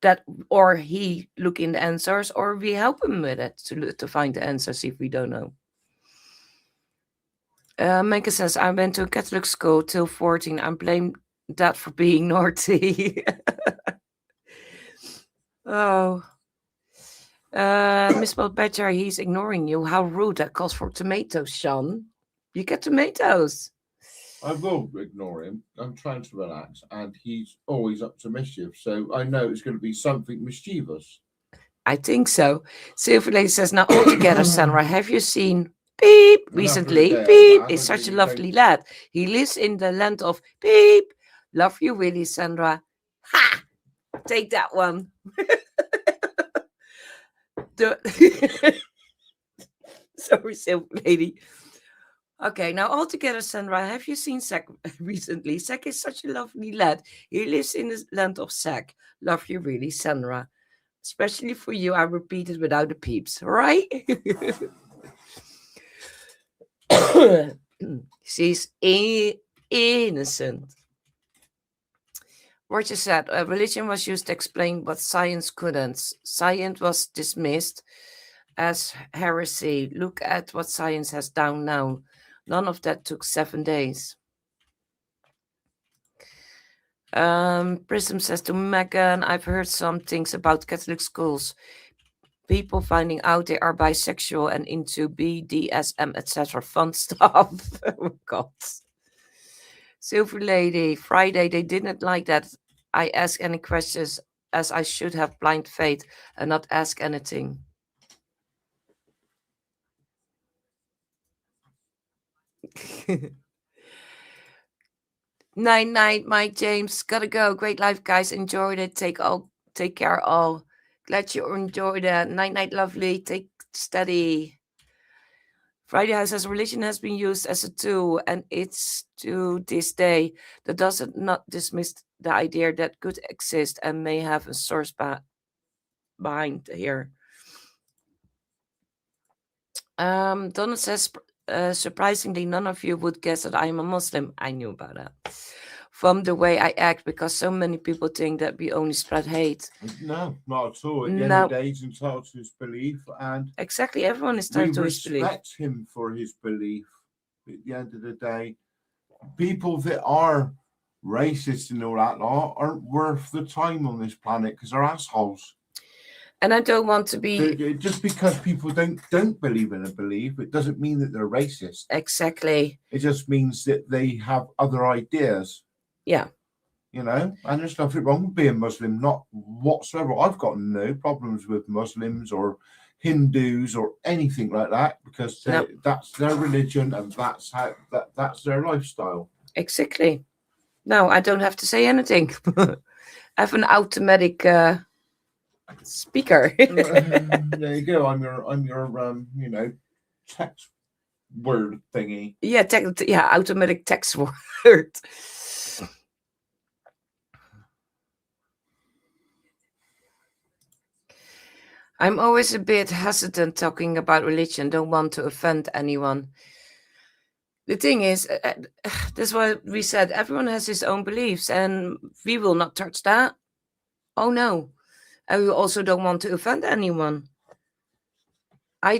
that or he look in the answers or we help him with it to find the answers if we don't know. Mega says, I went to a Catholic school till 14. I blame that for being naughty. Oh. Miss Badger, he's ignoring you. How rude. That calls for tomatoes, Sean. You get tomatoes. I will ignore him. I'm trying to relax, and he's always up to mischief. So I know it's going to be something mischievous. I think so. Silver Lady says, now all together, Sandra, have you seen Beep recently? Beep is such a lovely lad. He lives in the land of Beep. Love you, Willie, Sandra. Ha! Take that one. Sorry, Silver Lady. Okay, now all together, Sandra, have you seen Zack recently? Zack is such a lovely lad. He lives in the land of Zack. Love you, really, Sandra. Especially for you, I repeat it without the peeps, right? She's innocent. Roger said, religion was used to explain what science couldn't. Science was dismissed as heresy. Look at what science has done now. None of that took 7 days. Prism says to Megan, I've heard some things about Catholic schools. People finding out they are bisexual and into BDSM, etc. Fun stuff. Oh, God. Silver Lady, Friday, they didn't like that I ask any questions as I should have blind faith and not ask anything. Night, Mike James. Gotta go. Great life, guys. Enjoyed it. Take care all. Glad you enjoyed it. Night, lovely. Take steady. Friday House says religion has been used as a tool, and it's to this day. That doesn't not dismiss the idea that good exists and may have a source behind here. Donna says, surprisingly, none of you would guess that I'm a Muslim. I knew about that. From the way I act, because so many people think that we only spread hate. No, not at all. At the end of the day, he's entitled to his belief, and exactly, everyone is entitled to his belief. We respect him for his belief. At the end of the day, people that are racist and all that law aren't worth the time on this planet because they're assholes. And I don't want to be... Just because people don't believe in a belief, it doesn't mean that they're racist. Exactly. It just means that they have other ideas. Yeah. You know, and there's nothing wrong with being Muslim, not whatsoever. I've got no problems with Muslims or Hindus or anything like that because that's their religion and that's their lifestyle. Exactly. No, I don't have to say anything. I have an automatic speaker. There you go. I'm your text word thingy. Yeah, automatic text word. I'm always a bit hesitant talking about religion. Don't want to offend anyone. The thing is, that's why we said everyone has his own beliefs, and we will not touch that. Oh no. And we also don't want to offend anyone. I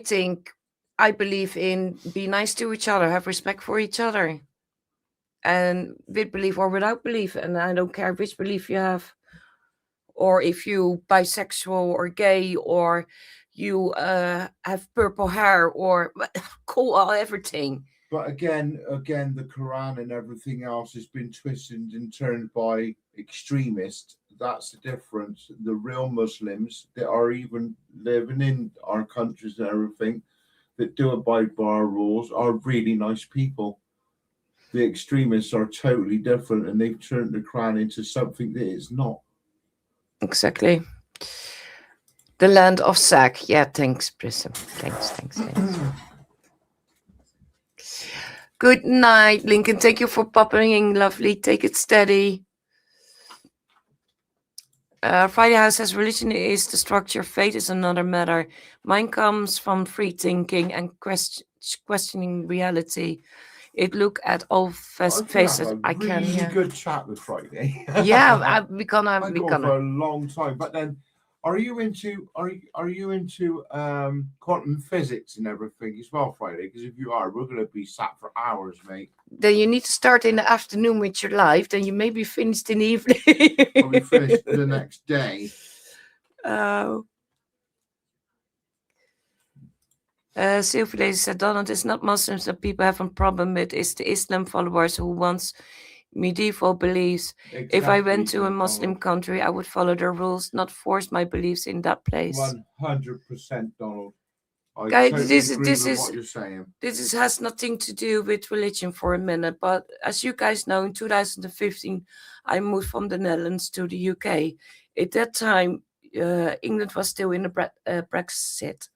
believe in be nice to each other, have respect for each other. And with belief or without belief. And I don't care which belief you have. Or if you bisexual or gay or you have purple hair or cool everything. But again, the Quran and everything else has been twisted and turned by extremists. That's the difference. The real Muslims that are even living in our countries and everything that do abide by our rules are really nice people. the extremists are totally different, and they've turned the Quran into something that it's not. Exactly. The land of Sac. Yeah, thanks, Prism. Thanks. Good night, Lincoln. Thank you for popping in, lovely. Take it steady. Friday House says religion is the structure, fate is another matter. Mine comes from free thinking and questioning reality. It look at all I can faces have a I can. really Yeah, good chat with Friday. we're gonna. I've gone for a long time. But then, are you into quantum physics and everything as well, Friday? Because if you are, we're going to be sat for hours, mate. Then you need to start in the afternoon with your life. Then you may be finished in the evening. I'll be finished the next day. Oh. Sylvie Lady said, Donald, it's not Muslims that people have a problem with. It's the Islam followers who wants medieval beliefs. Exactly, if I went to a Muslim country, I would follow their rules, not force my beliefs in that place. 100%, Donald. I Guys, totally agree with what you're saying. This has nothing to do with religion for a minute, but as you guys know, in 2015, I moved from the Netherlands to the UK. At that time, England was still in the Brexit.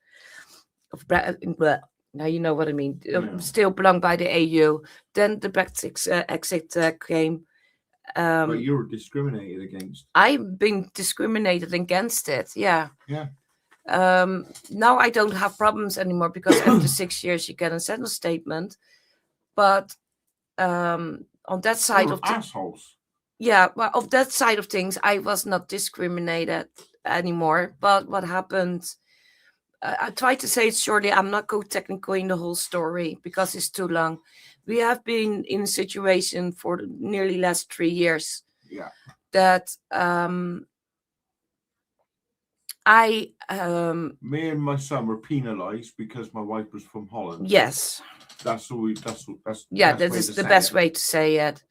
Now you know what I mean. Yeah. Still belonged by the AU. Then the Brexit exit came. But you were discriminated against. I've been discriminated against it. Yeah. Yeah. Now I don't have problems anymore because after 6 years you get a settled statement. But on that side of assholes. Yeah, well, of that side of things, I was not discriminated anymore. But what happened? I try to say it shortly. I'm not go technical in the whole story because it's too long. We have been in a situation for nearly last 3 years. Yeah. That me and my son were penalised because my wife was from Holland. Yes. That's that is the best way to say it.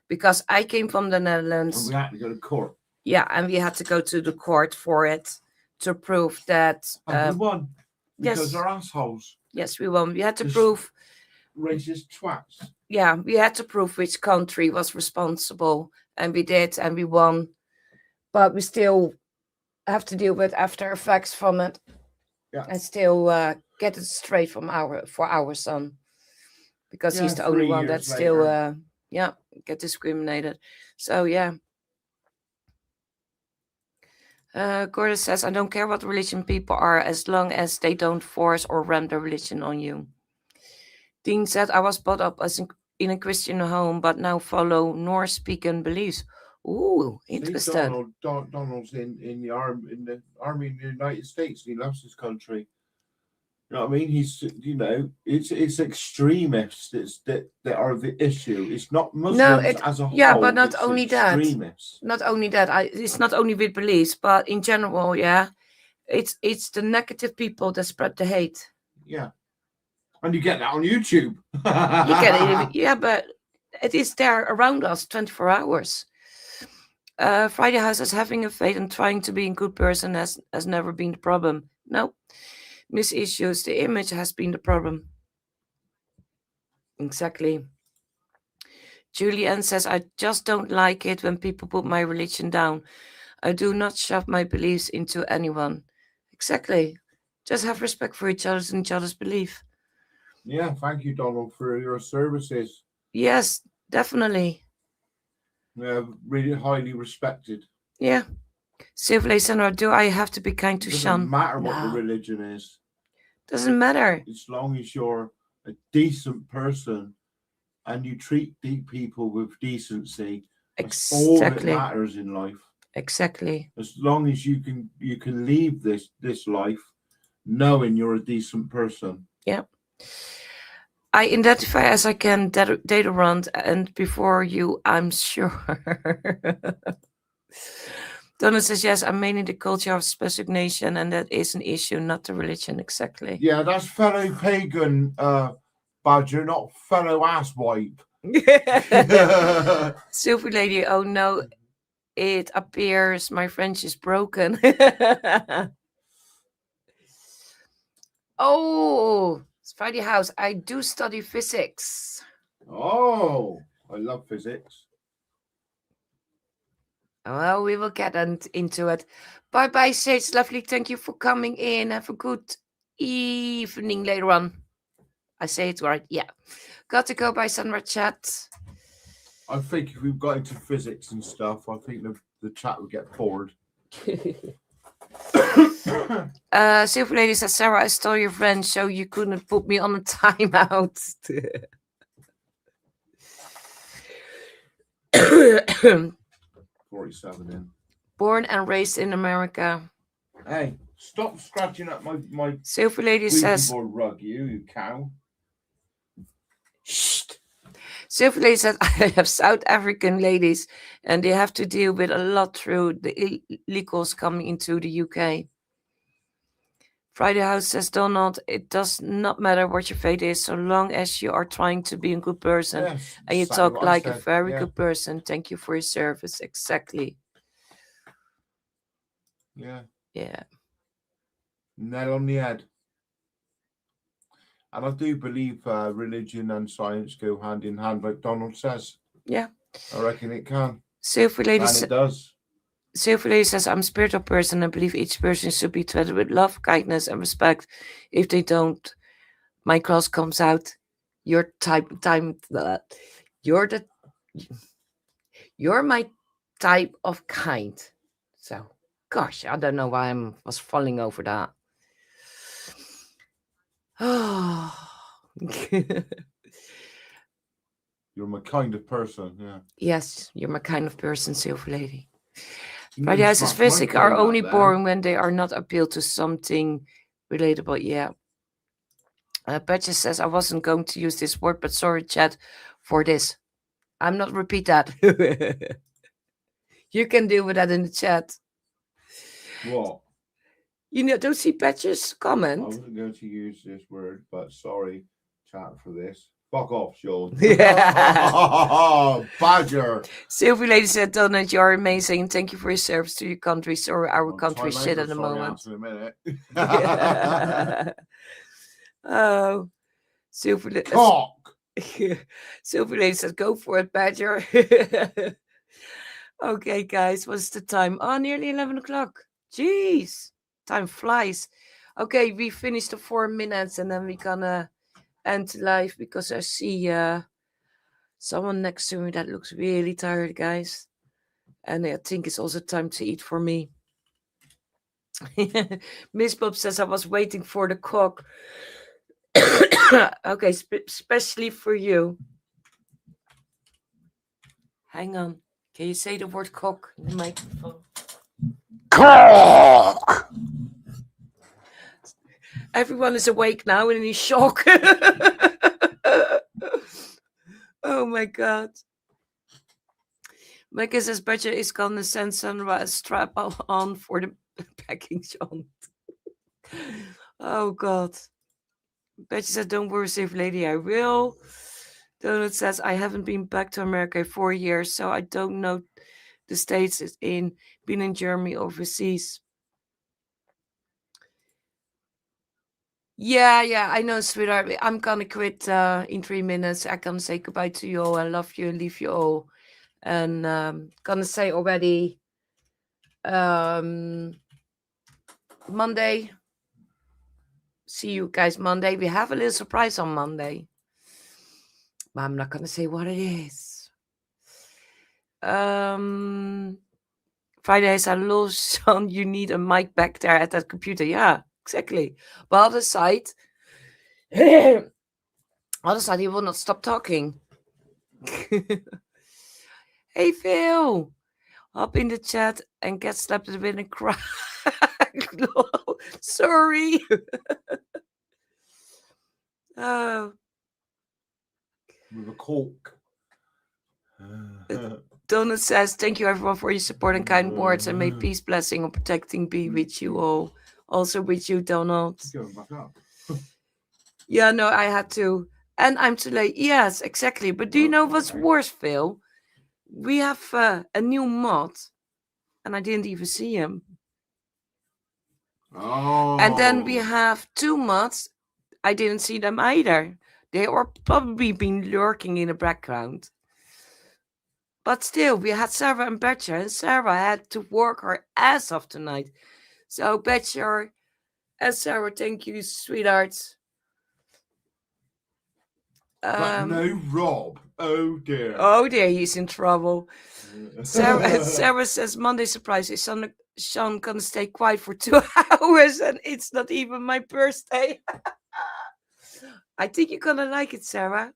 Because I came from the Netherlands. And we had to go to court. Yeah, and we had to go to the court for it to prove that. And we won. Because yes. they're assholes. Yes, we won. We had to prove. Racist twats. Yeah, we had to prove which country was responsible. And we did, and we won. But we still have to deal with after effects from it. Yeah. And still get it straight for our son. Because he's the only one that still get discriminated. So yeah. Gordon says, I don't care what religion people are as long as they don't force or ram their religion on you. Dean said, I was brought up in a Christian home, but now follow Norse-speaking beliefs. Ooh, interesting. Donald's in the army in the United States. And he loves his country. You know what I mean? He's, it's extremists that are the issue. It's not Muslims as a whole. Yeah, but not only extremists. that. Not only that. It's not only with beliefs, but in general, yeah. It's the negative people that spread the hate. Yeah. And you get that on YouTube. You get it, yeah, but it is there around us 24 hours. Friday House is having a faith and trying to be a good person has never been the problem. No. Misissues, the image has been the problem. Exactly. Julianne says, I just don't like it when people put my religion down. I do not shove my beliefs into anyone. Exactly. Just have respect for each other's and each other's belief. Yeah, thank you, Donald, for your services. Yes, definitely. Yeah, really highly respected. Yeah. Sylvie Sandra, do I have to be kind to Sean? Doesn't matter what the religion is. Doesn't matter. As long as you're a decent person and you treat people with decency, that's all that matters in life. Exactly. As long as you can leave this life knowing you're a decent person. Yeah. I identify as I can data run, and before you, I'm sure. Donna says, yes, I'm mainly the culture of specific nation, and that is an issue, not the religion, exactly. Yeah, that's fellow pagan, Badger, not fellow asswipe. Sylvie Lady, oh no, it appears my French is broken. Oh, Friday House, I do study physics. Oh, I love physics. Well, we will get into it. Bye bye, Sage. Lovely. Thank you for coming in. Have a good evening later on. I say it right. Yeah. Got to go by Sandra chat. I think if we've got into physics and stuff, I think the chat would get bored. Silver Lady says, Sarah, I stole your friend, so you couldn't put me on a timeout. 47 in. Born and raised in America. Hey, stop scratching up my Silver Lady Ouija says, board rug, you cow. shh. Silver Lady says, I have South African ladies, and they have to deal with a lot through the illegals coming into the UK. Friday House says, Donald, it does not matter what your fate is, so long as you are trying to be a good person. Yes, And you exactly talk what I like a said, very yeah. good person. Thank you for your service. Exactly. Yeah. Yeah. Nail on the head. And I do believe religion and science go hand in hand, like Donald says. Yeah. I reckon it can. Silver Lady And it does. Silver Lady says, I'm a spiritual person. I believe each person should be treated with love, kindness, and respect. If they don't, my cross comes out. You're you're my type of kind. So, gosh, I don't know why I was falling over that. Oh. You're my kind of person, yeah. Yes, you're my kind of person, Silver Lady. You Friday can House's smash my physics are brain only out there. boring when they are not appealed to something relatable. Yeah. Patches says, I wasn't going to use this word, but sorry, chat, for this. I'm not repeat that. You can deal with that in the chat. What? You know, don't see Patches I comment. wasn't going to use this word, but sorry, chat, for this. Fuck off, Sean. Badger. Sylvie Lady said, Donald, you're amazing. Thank you for your service to your country. Sorry, our I'll country time out shit for at the sorry moment. answer in a minute. Oh, Sylvie Cock. Sylvie Lady said, go for it, Badger. Okay, guys, what's the time? Oh, nearly 11 o'clock. Jeez, time flies. Okay, we finished the 4 minutes and then we're gonna end live because I see someone next to me that looks really tired, guys. And I think it's also time to eat for me. Miss Bob says I was waiting for the cock. Okay, especially for you. Hang on. Can you say the word cock in the microphone? Cock! Everyone is awake now and in shock. Oh my god. Micah says Badger is gonna send Sandra a strap on for the packing shot. Oh god. Badger says, don't worry, safe lady, I will. Donut says, I haven't been back to America in 4 years, so I don't know the States is in been in Germany overseas. Yeah, I know, sweetheart. I'm gonna quit in 3 minutes. I'm gonna say goodbye to you all. I love you and leave you all. And gonna say already Monday. See you guys Monday. We have a little surprise on Monday. But I'm not gonna say what it is. Fridays I love Sean. You need a mic back there at that computer. Yeah, exactly. But other side, he will not stop talking. Hey Phil, hop in the chat and get slapped with a crack. Sorry. Oh. With a cork. Donut says, thank you everyone for your support and kind words, and may peace, blessing, and protecting be with you all. Also with you, Donald. Going back up. Yeah, no, I had to. And I'm too late. Yes, exactly. But do you know what's worse, Phil? We have a new mod, and I didn't even see him. Oh. And then we have 2 mods. I didn't see them either. They are probably been lurking in the background. But still, we had Sarah and Betcher, and Sarah had to work her ass off tonight. So, Betcher and Sarah, thank you, sweethearts. But no Rob. Oh dear. Oh dear, he's in trouble. Sarah says Monday surprise. Is Sean gonna stay quiet for 2 hours and it's not even my birthday? I think you're gonna like it, Sarah.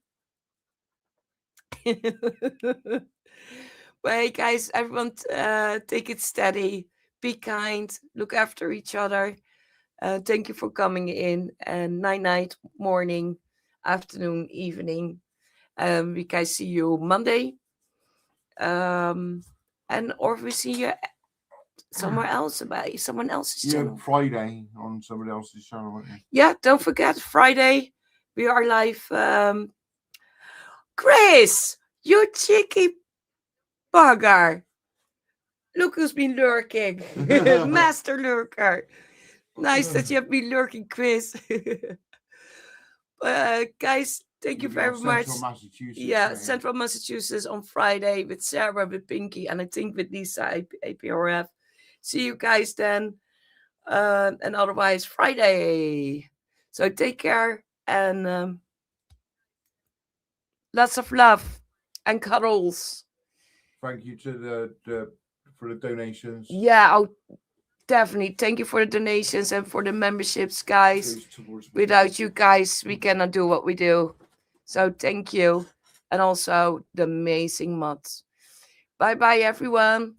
Well, hey guys, everyone, take it steady, be kind, look after each other. Thank you for coming in. And night, morning, afternoon, evening. We guys see you Monday. And or we see you somewhere else about someone else's Yeah, channel. Friday on somebody else's channel, won't you? Yeah, don't forget Friday we are live. Chris, you cheeky bugger! Look who's been lurking, master lurker. Nice that you have been lurking, Chris. Guys, thank you You'll be very on much. Central Massachusetts. Yeah, won't you? Central Massachusetts on Friday with Sarah, with Pinky, and I think with Lisa APRF. See you guys then. And otherwise, Friday. So take care and lots of love and cuddles. Thank you to the for the donations. Yeah, oh, definitely. Thank you for the donations and for the memberships, guys. Goes towards Without you guys, we cannot do what we do. So thank you. And also the amazing mods. Bye bye, everyone.